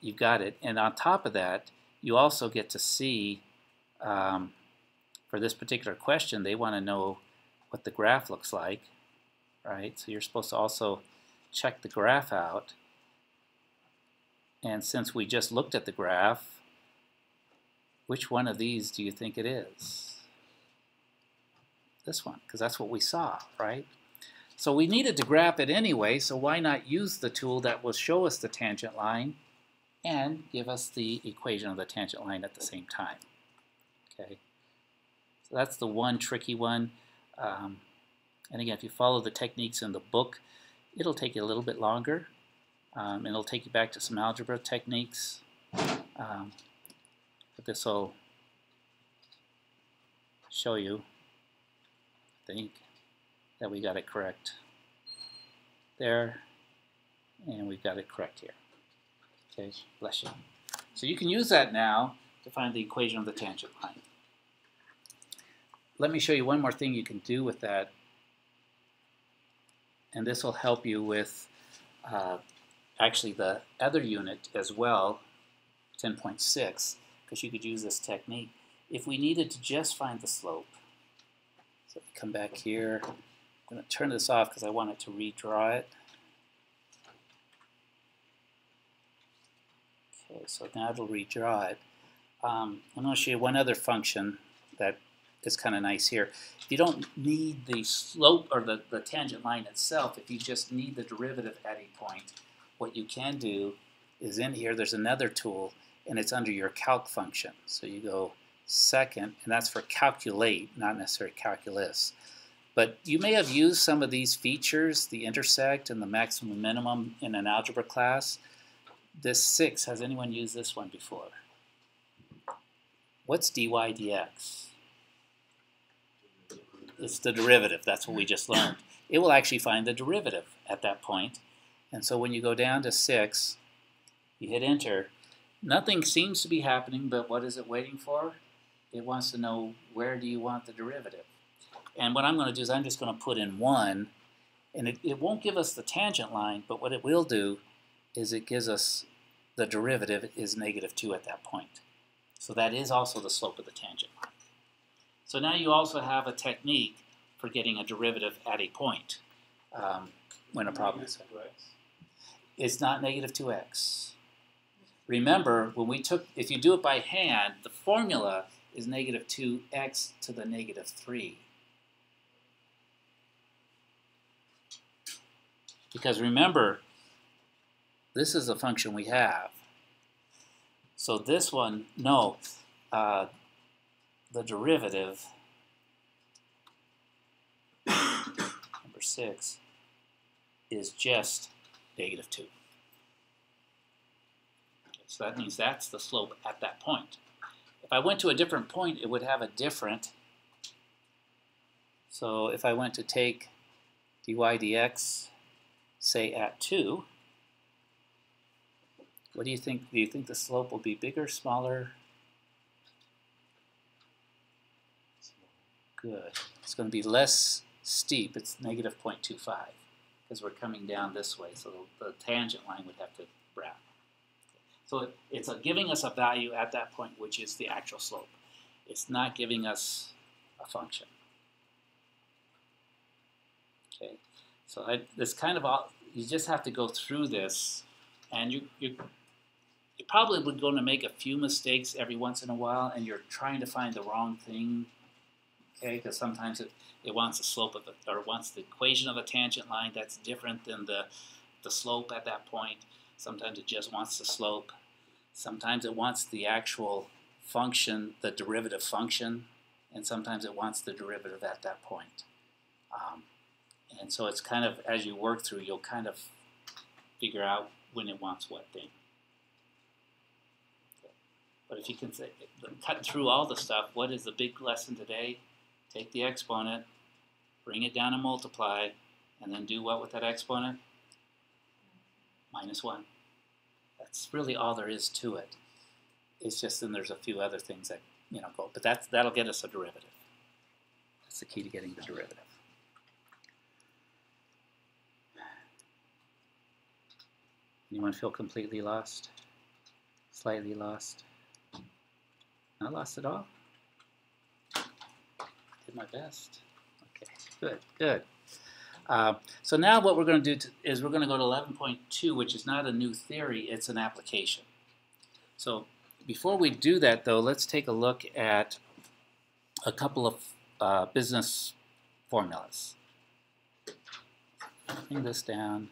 you've got it. And on top of that, you also get to see, for this particular question, they want to know what the graph looks like, right? So you're supposed to also check the graph out. And since we just looked at the graph, which one of these do you think it is? This one, because that's what we saw, right? So we needed to graph it anyway, so why not use the tool that will show us the tangent line and give us the equation of the tangent line at the same time. Okay, so that's the one tricky one. And again, if you follow the techniques in the book, it'll take you a little bit longer. And it'll take you back to some algebra techniques. But this will show you, I think, that we got it correct there, and we've got it correct here. Okay, bless you. So you can use that now to find the equation of the tangent line. Let me show you one more thing you can do with that, and this will help you with actually the other unit as well, 10.6, because you could use this technique if we needed to just find the slope. So come back here. I'm going to turn this off because I want it to redraw it. Okay, so now it'll redraw it. I'm going to show you one other function that is kind of nice here. If you don't need the slope or the tangent line itself, if you just need the derivative at a point, what you can do is in here there's another tool, and it's under your calc function. So you go second, and that's for calculate, not necessarily calculus. But you may have used some of these features, the intersect and the maximum minimum, in an algebra class. This 6, has anyone used this one before? What's dy dx? It's the derivative. That's what we just learned. It will actually find the derivative at that point. And so when you go down to 6, you hit enter. Nothing seems to be happening, but what is it waiting for? It wants to know, where do you want the derivative? And what I'm going to do is I'm just going to put in 1, and it won't give us the tangent line, but what it will do is it gives us the derivative is negative 2 at that point. So that is also the slope of the tangent line. So now you also have a technique for getting a derivative at a point when a problem is. It's not negative 2x. Remember, when we took, if you do it by hand, the formula is negative 2x to the negative 3. Because remember, this is the function we have. So this one, no, the derivative, number 6, is just negative 2. So that means that's the slope at that point. If I went to a different point, it would have a different. So if I went to take dy dx, say at 2, What do you think? Do you think the slope will be bigger, smaller? Good. It's going to be less steep. It's negative 0.25 because we're coming down this way. So the tangent line would have to wrap. So it's giving us a value at that point, which is the actual slope. It's not giving us a function. Okay. So this kind of all, you just have to go through this, and you're probably going to make a few mistakes every once in a while, and you're trying to find the wrong thing. Okay, because sometimes it wants the slope of it, or wants the equation of a tangent line that's different than the slope at that point. Sometimes it just wants the slope. Sometimes it wants the actual function, the derivative function, and sometimes it wants the derivative at that point. And so it's kind of, as you work through, you'll kind of figure out when it wants what thing. Okay. But if you can say, cut through all the stuff, what is the big lesson today? Take the exponent, bring it down and multiply, and then do what with that exponent? -1. That's really all there is to it. It's just then there's a few other things that go, but that'll get us a derivative. That's the key to getting the derivative. Anyone feel completely lost? Slightly lost? Not lost at all? Did my best. Okay, good, good. So now what we're going to do is we're going to go to 11.2, which is not a new theory, it's an application. So before we do that, though, let's take a look at a couple of business formulas. Bring this down.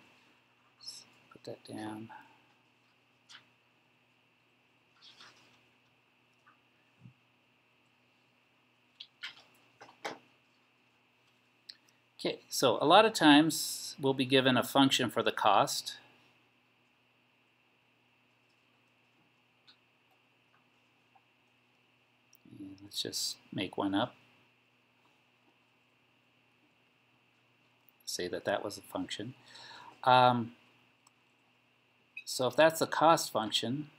Put that down. Okay, so a lot of times we'll be given a function for the cost. And let's just make one up. Say that was a function. So if that's the cost function,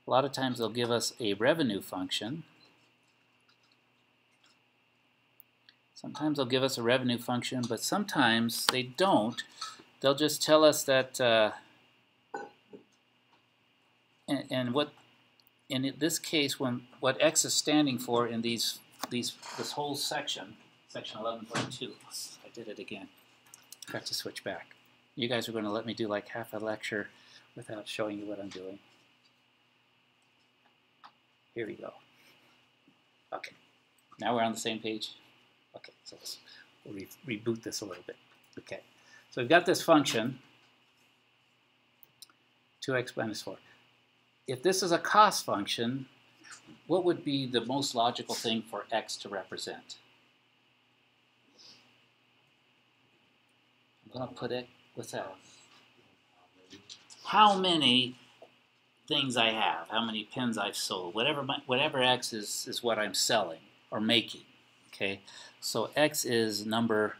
a lot of times they'll give us a revenue function. Sometimes they'll give us a revenue function, but sometimes they don't. They'll just tell us that, in this case, what X is standing for in this whole section 11.2. I did it again. Got to switch back. You guys are going to let me do like half a lecture without showing you what I'm doing. Here we go. Okay, now we're on the same page. Okay, so we'll reboot this a little bit. Okay, so we've got this function, 2x minus 4. If this is a cost function, what would be the most logical thing for x to represent? I'm going to put it, what's that? How many things I have, how many pens I've sold, whatever x is what I'm selling or making. Okay, so x is number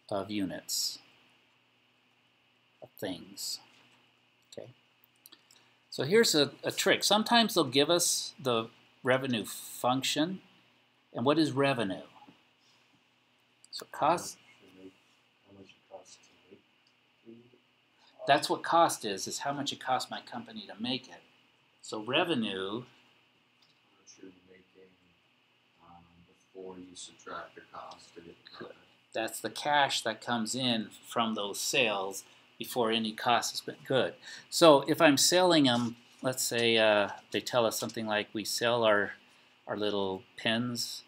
of units of things. Okay, so here's a trick. Sometimes they'll give us the revenue function, and what is revenue? So cost. How much it costs to make food? That's what cost is how much it costs my company to make it. So revenue. How much you're making before you subtract your cost to get the profit. That's the cash that comes in from those sales before any cost has been good. So if I'm selling them, let's say they tell us something like we sell our little pens.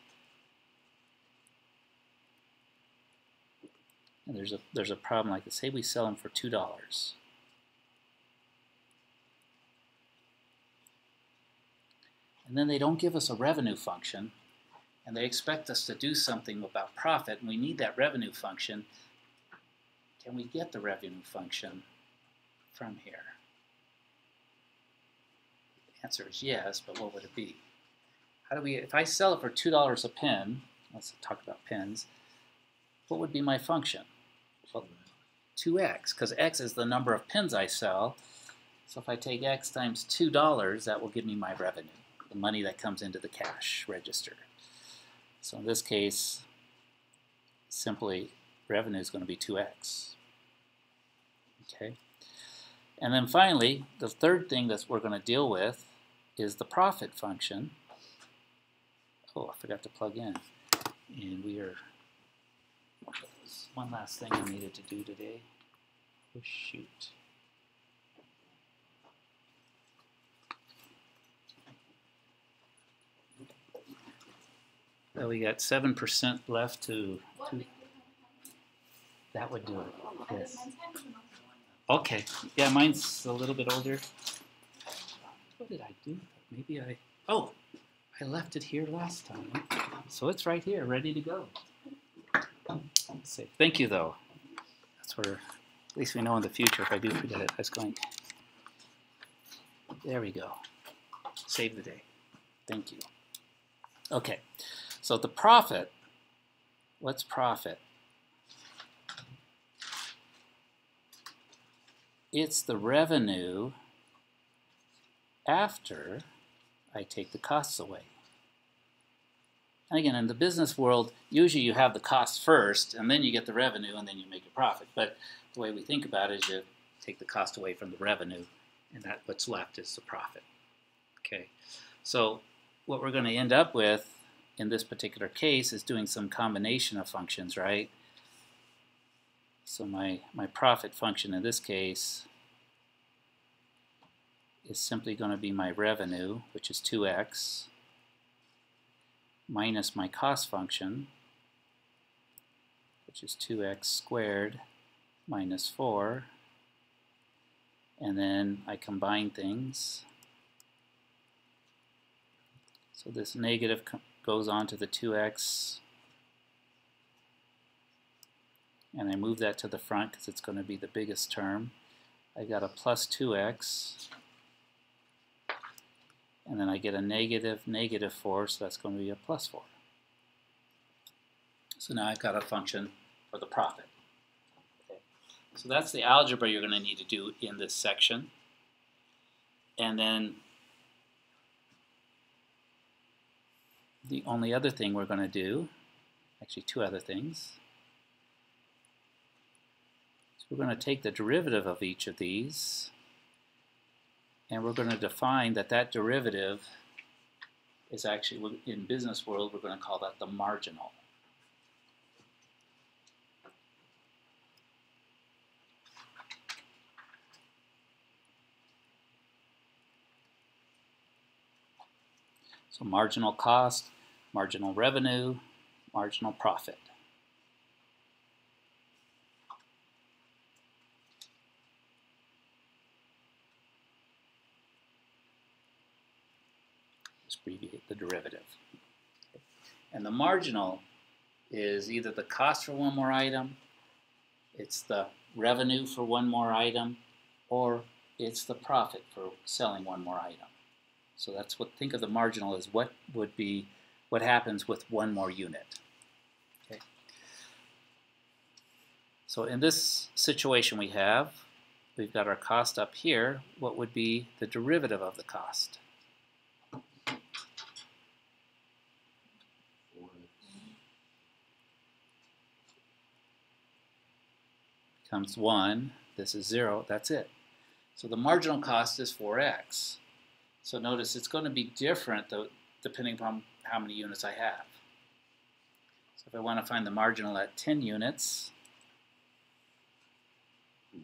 And there's a problem like this. Say we sell them for $2. And then they don't give us a revenue function, and they expect us to do something about profit, and we need that revenue function. Can we get the revenue function from here? The answer is yes, but what would it be? How do we, if I sell it for $2 a pen, let's talk about pens. What would be my function? Well, 2x, because x is the number of pens I sell. So if I take x times $2, that will give me my revenue, the money that comes into the cash register. So in this case, simply revenue is going to be 2x. Okay. And then finally, the third thing that we're going to deal with is the profit function. Oh, I forgot to plug in. And we are, one last thing I needed to do today. Oh, shoot. Well, we got 7% left to, that would do it, yes. Okay, yeah, mine's a little bit older. What did I do? Maybe oh, I left it here last time. So it's right here, ready to go. Let's see. Thank you, though. That's where, at least we know in the future if I do forget it, that's going. There we go. Save the day. Thank you. Okay, so the profit, what's profit? It's the revenue after I take the costs away. And again, in the business world, usually you have the costs first, and then you get the revenue, and then you make a profit. But the way we think about it is you take the cost away from the revenue, and that what's left is the profit. Okay, so what we're going to end up with in this particular case is doing some combination of functions, right? So my profit function in this case is simply going to be my revenue, which is 2x, minus my cost function, which is 2x squared minus 4. And then I combine things. So this negative goes on to the 2x. And I move that to the front because it's going to be the biggest term. I got a plus 2x. And then I get a negative 4, so that's going to be a plus 4. So now I've got a function for the profit. Okay. So that's the algebra you're going to need to do in this section. And then the only other thing we're going to do, actually two other things, so we're going to take the derivative of each of these, and we're going to define that that derivative is actually, in business world, we're going to call that the marginal. So marginal cost, marginal revenue, marginal profit. Just abbreviate the derivative. And the marginal is either the cost for one more item, it's the revenue for one more item, or it's the profit for selling one more item. So that's what, think of the marginal as what would be, what happens with one more unit. Okay. So in this situation we've got our cost up here. What would be the derivative of the cost? Becomes 1. This is 0. That's it. So the marginal cost is 4x. So notice it's going to be different though, depending upon how many units I have. So if I want to find the marginal at 10 units, what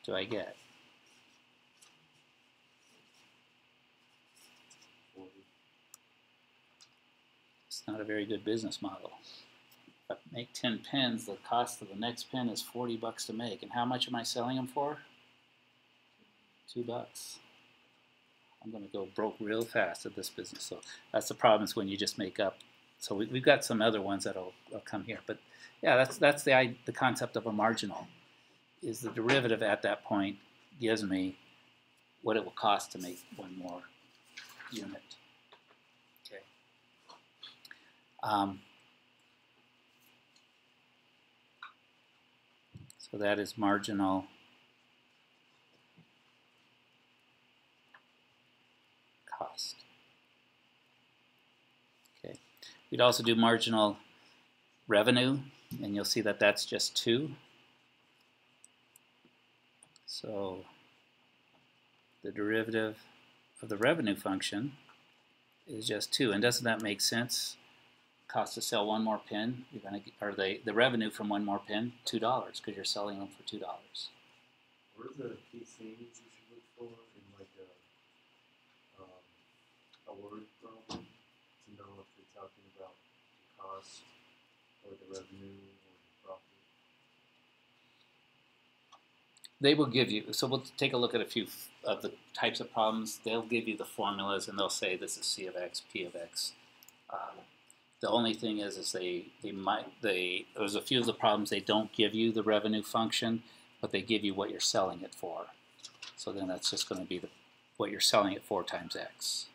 do I get? It's not a very good business model. If I make 10 pens, the cost of the next pen is $40 to make. And how much am I selling them for? $2. I'm going to go broke real fast at this business. So that's the problem, is when you just make up. So we've got some other ones that'll come here. But yeah, that's the concept of a marginal, is the derivative at that point gives me what it will cost to make one more unit. Okay. So that is marginal cost. Okay. We'd also do marginal revenue, and you'll see that that's just 2. So the derivative of the revenue function is just 2. And doesn't that make sense? Cost to sell one more pin, you're gonna get, or the revenue from one more pin, $2, because you're selling them for $2. What are the key things you should look for in like a word problem to know if you're talking about the cost or the revenue or the profit? They will give you, so we'll take a look at a few of the types of problems. They'll give you the formulas and they'll say this is C of X, P of X. The only thing is there's a few of the problems they don't give you the revenue function, but they give you what you're selling it for. So then that's just going to be what you're selling it for times X.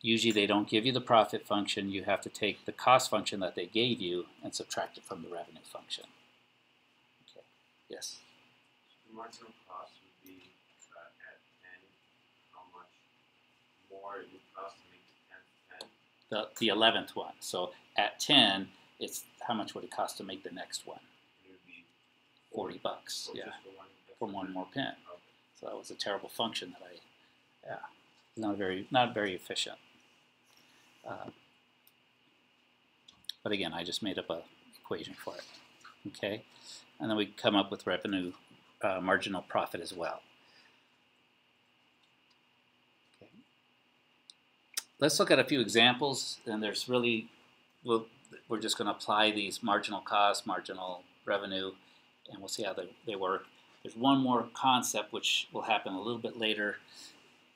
Usually they don't give you the profit function. You have to take the cost function that they gave you and subtract it from the revenue function. Okay. Yes? The marginal cost would be at 10, how much more it would cost to make the 10th 10? The 11th one. So at 10, it's how much would it cost to make the next one? It would be $40 bucks. or Yeah, just for one more pin. Okay. So that was a terrible function that not very efficient. But again, I just made up a equation for it. Okay, and then we come up with revenue, marginal profit as well. Okay. Let's look at a few examples, and there's really, we're just going to apply these marginal cost, marginal revenue, and we'll see how they work. There's one more concept which will happen a little bit later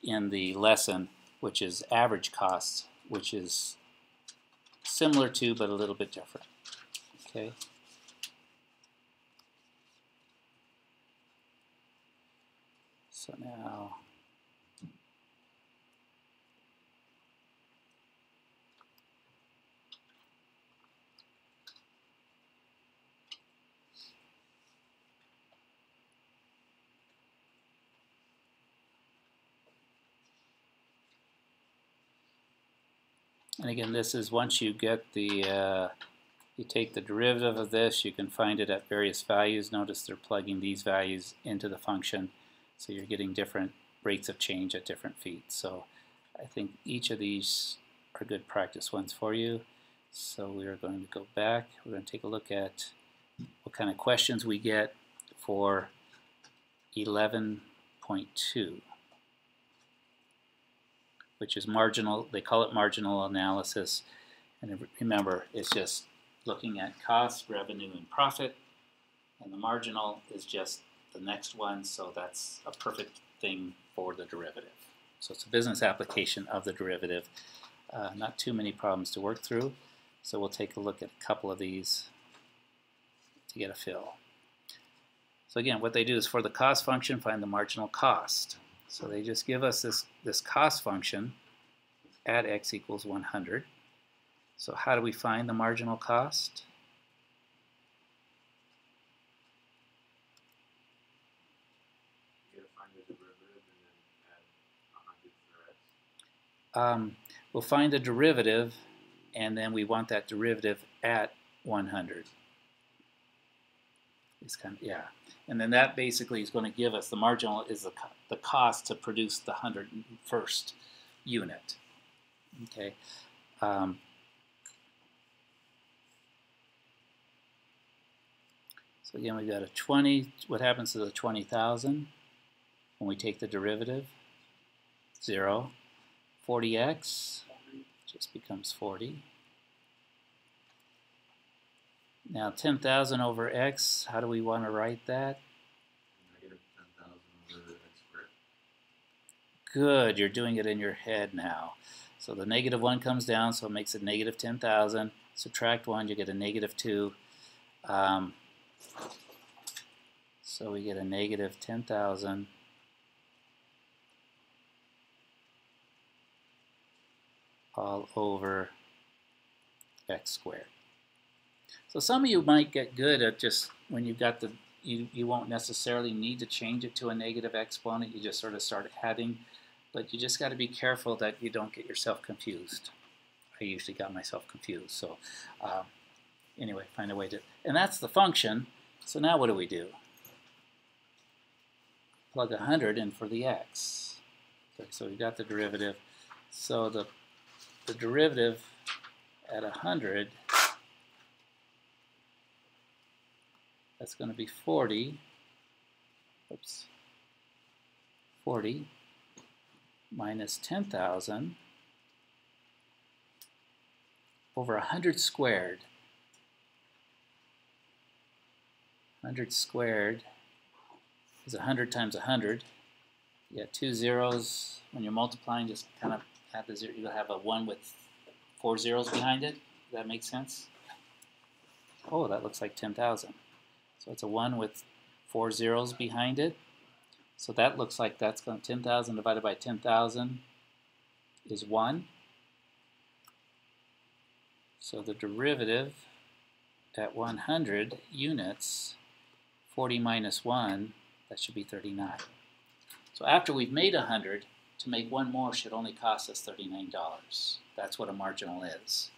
in the lesson, which is average costs, which is similar to but a little bit different. Okay. So now and again, this is once you get the, you take the derivative of this, you can find it at various values. Notice they're plugging these values into the function, so you're getting different rates of change at different feet. So I think each of these are good practice ones for you. So we are going to go back. We're going to take a look at what kind of questions we get for 11.2. which is marginal. They call it marginal analysis. And remember, it's just looking at cost, revenue, and profit. And the marginal is just the next one, so that's a perfect thing for the derivative. So it's a business application of the derivative. Not too many problems to work through. So we'll take a look at a couple of these to get a feel. So again, what they do is for the cost function, find the marginal cost. So they just give us this cost function at x equals 100. So how do we find the marginal cost? You gotta find the derivative and then add 100 for x. We'll find the derivative, and then we want that derivative at 100. It's kind of, yeah. And then that basically is going to give us the marginal is the cost to produce the 101st unit. Okay. So again, we've got a 20. What happens to the 20,000 when we take the derivative? 0. 40x just becomes 40. Now 10,000 over x, how do we want to write that? Negative 10,000 over x squared. Good, you're doing it in your head now. So the negative 1 comes down, so it makes it negative 10,000. Subtract 1, you get a negative 2. So we get a negative 10,000 all over x squared. So some of you might get good at just when you've got the, you won't necessarily need to change it to a negative exponent. You just sort of start adding, but you just got to be careful that you don't get yourself confused. I usually got myself confused. So anyway, find a way to, and that's the function. So now what do we do? Plug 100 in for the x. Okay, so we've got the derivative. So the derivative at 100, that's going to be 40. Oops. 40 minus 10,000 over 100 squared. 100 squared is 100 times 100. You got two zeros. When you're multiplying, just kind of add the zero. You'll have a 1 with 4 zeros behind it. Does that make sense? Oh, that looks like 10,000. So it's a 1 with 4 zeros behind it. So that looks like that's going to 10,000 divided by 10,000 is 1. So the derivative at 100 units, 40 minus 1, that should be 39. So after we've made 100, to make one more should only cost us $39. That's what a marginal is.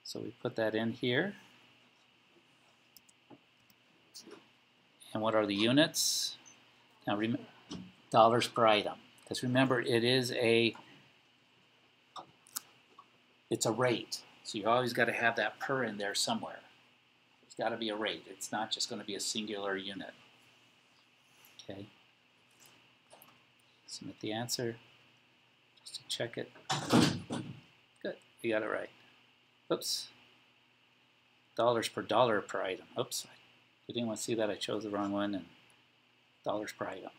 So we put that in here. And what are the units? Now dollars per item. Because remember, it's a rate. So you always got to have that per in there somewhere. It's got to be a rate. It's not just going to be a singular unit. Okay. Submit the answer just to check it. Good. You got it right. Oops. Dollars per dollar per item. Oops. You didn't want to see that. I chose the wrong one. And dollars per item.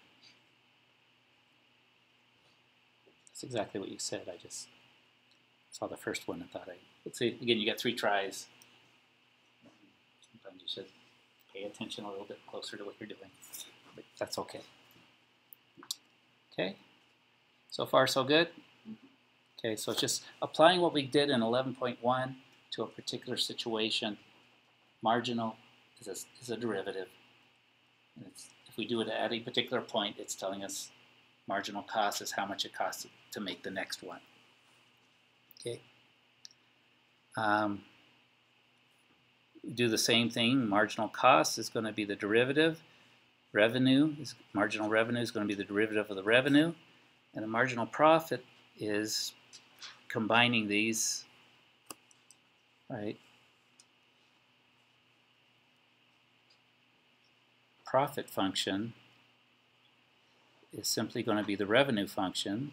That's exactly what you said. I just saw the first one and thought let's see. Again, you got 3 tries. Sometimes you should pay attention a little bit closer to what you're doing. But that's okay. Okay. So far, so good? Okay, so it's just applying what we did in 11.1 to a particular situation. Marginal is a derivative. And if we do it at a particular point, it's telling us marginal cost is how much it costs to make the next one. Okay. Do the same thing. Marginal cost is going to be the derivative. Marginal revenue is going to be the derivative of the revenue. And the marginal profit is combining these, right? Profit function is simply going to be the revenue function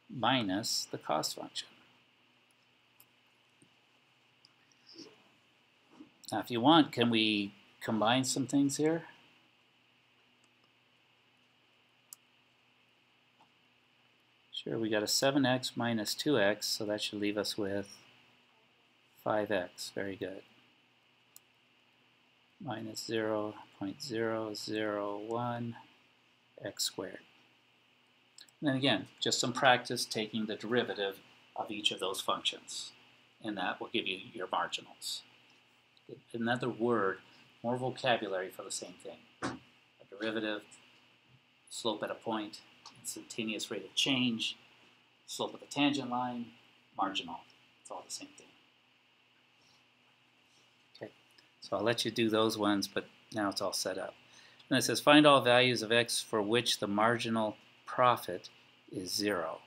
minus the cost function. Now, if you want, can we combine some things here? Sure, we got a 7x minus 2x, so that should leave us with 5x. Very good. Minus 0.001 x squared. And then again, just some practice taking the derivative of each of those functions. And that will give you your marginals. Another word, more vocabulary for the same thing. A derivative, slope at a point, instantaneous rate of change, slope of the tangent line, marginal. It's all the same thing. Okay, so I'll let you do those ones, but now it's all set up. And it says find all values of x for which the marginal profit is 0.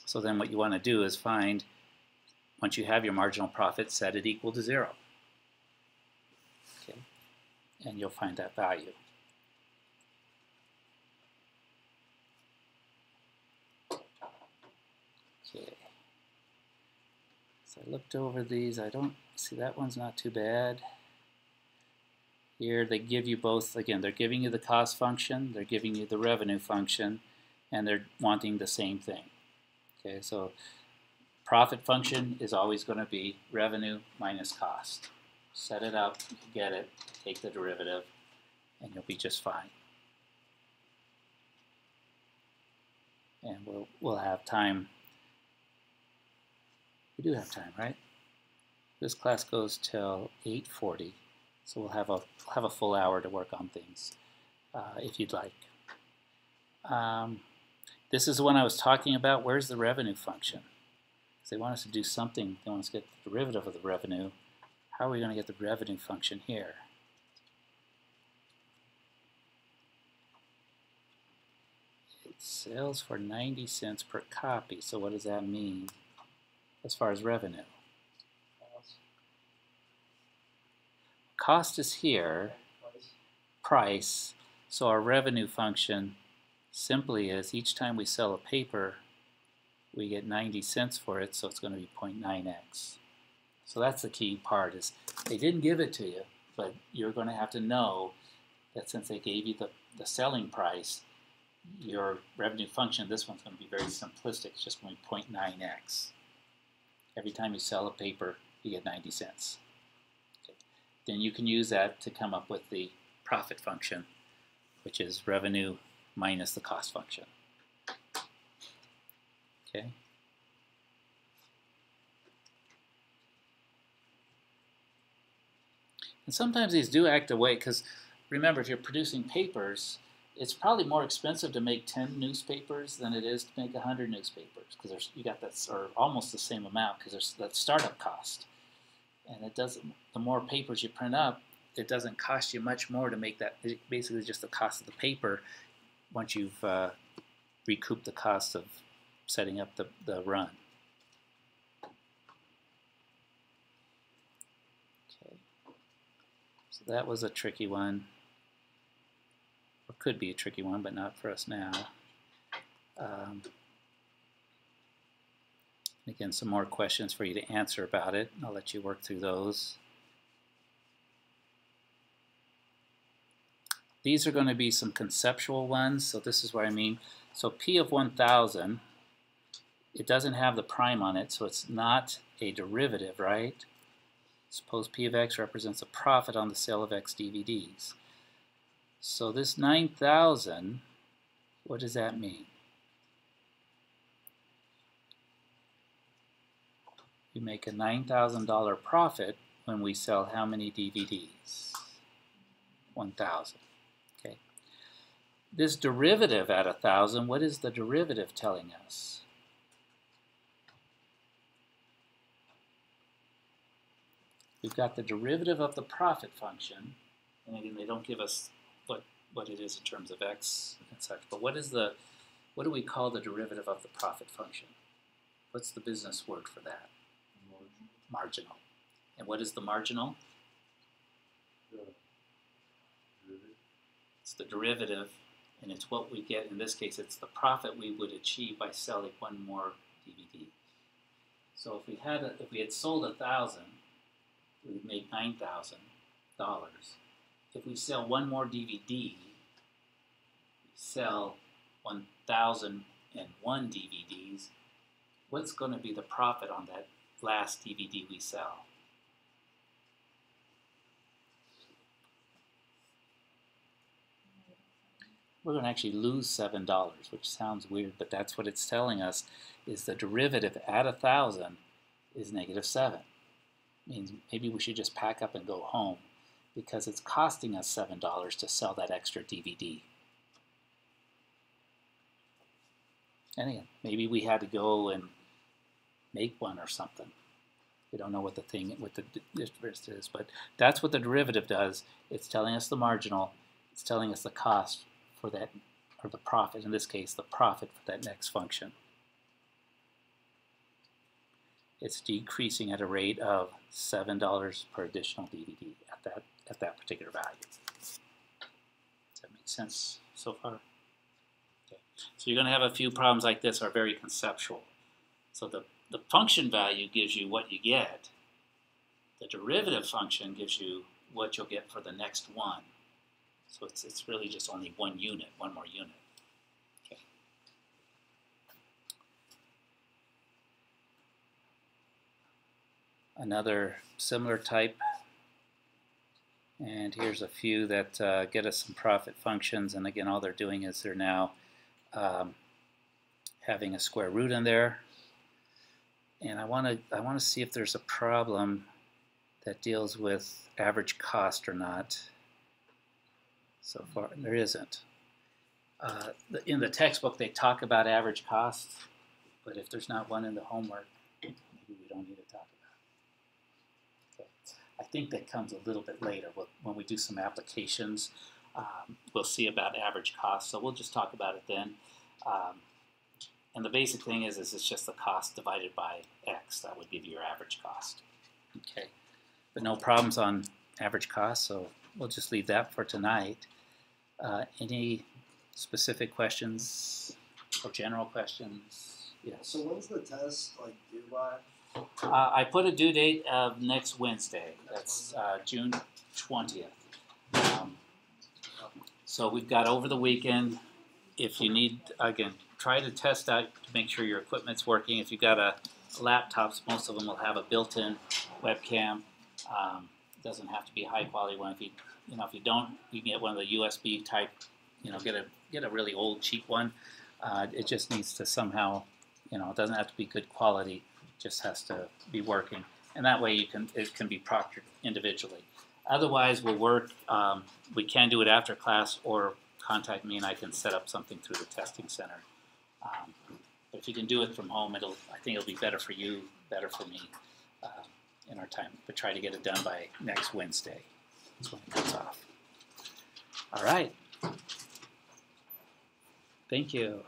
So then what you want to do is find, once you have your marginal profit, set it equal to 0. Okay, and you'll find that value. Okay, so I looked over these. I don't see that one's not too bad. Here they give you both, again, they're giving you the cost function, they're giving you the revenue function, and they're wanting the same thing. Okay, so Profit function is always going to be revenue minus cost. Set it up, get it, take the derivative, and you'll be just fine. And we'll have time. We do have time, right? This class goes till 8:40, so we'll have a full hour to work on things if you'd like. This is the one I was talking about. Where's the revenue function? Because they want us to do something. They want us to get the derivative of the revenue. How are we going to get the revenue function here? It sells for 90 cents per copy. So what does that mean as far as revenue? Cost is here. Price. So our revenue function simply is each time we sell a paper, we get 90 cents for it, so it's going to be 0.9x. So that's the key part, is they didn't give it to you, but you're going to have to know that since they gave you the selling price, your revenue function, this one's going to be very simplistic, it's just going to be 0.9x. Every time you sell a paper, you get 90 cents. Okay. Then you can use that to come up with the profit function, which is revenue minus the cost function. Okay. And sometimes these do act away, because remember, if you're producing papers, it's probably more expensive to make 10 newspapers than it is to make 100 newspapers, because you got that, or almost the same amount, because there's that startup cost. And it doesn't. The more papers you print up, it doesn't cost you much more to make that. It's basically just the cost of the paper once you've recouped the cost of setting up the run. Okay. So that was a tricky one. Or could be a tricky one, but not for us now. Again, some more questions for you to answer about it. I'll let you work through those. These are going to be some conceptual ones, so this is what I mean. So P of 1,000, it doesn't have the prime on it, so it's not a derivative, right? Suppose P of X represents a profit on the sale of X DVDs. So this 9,000, what does that mean? We make a $9,000 profit when we sell how many DVDs? 1,000. Okay. This derivative at 1,000, what is the derivative telling us? We've got the derivative of the profit function, and again, they don't give us what it is in terms of x and such. But what do we call the derivative of the profit function? What's the business word for that? Marginal. And what is the marginal? It's the derivative, and it's what we get. In this case, it's the profit we would achieve by selling one more DVD. So if we had sold 1,000, we would make $9,000. If we sell one more DVD, we sell 1,001 DVDs. What's going to be the profit on that last DVD we sell? We're going to actually lose $7, which sounds weird, but that's what it's telling us, is the derivative at 1,000 is -7. Means maybe we should just pack up and go home, because it's costing us $7 to sell that extra DVD. And again, maybe we had to go and make one or something. We don't know what the difference is, but that's what the derivative does. It's telling us the marginal. It's telling us the cost for that, or the profit, in this case, the profit for that next function. It's decreasing at a rate of $7 per additional DVD at that particular value. Does that make sense so far? Okay. So you're going to have a few problems like this are very conceptual. So the function value gives you what you get. The derivative function gives you what you'll get for the next one. So it's really just only one unit, one more unit. Okay. another similar type. And here's a few that get us some profit functions. And again, all they're doing is they're now having a square root in there. And I want to see if there's a problem that deals with average cost or not. So far, there isn't. In the textbook, they talk about average cost, but if there's not one in the homework, maybe we don't need to talk about it. Okay. I think that comes a little bit later. When we do some applications, we'll see about average cost, so we'll just talk about it then. And the basic thing is it's just the cost divided by X. That would give you your average cost. Okay, but no problems on average cost, so we'll just leave that for tonight. Any specific questions or general questions? Yes. So when's the test like due by? I put a due date of next Wednesday. That's June 20th. So we've got over the weekend. If you need, again, try to test out to make sure your equipment's working. If you've got a laptops, most of them will have a built-in webcam. Doesn't have to be a high-quality one. If you don't, you can get one of the USB type. Get a really old, cheap one. It just needs to somehow, it doesn't have to be good quality. It just has to be working, and that way it can be proctored individually. Otherwise, we'll work. We can do it after class, or contact me and I can set up something through the testing center. But if you can do it from home, I think it'll be better for you, better for me in our time. But try to get it done by next Wednesday. That's when it comes off. All right. Thank you.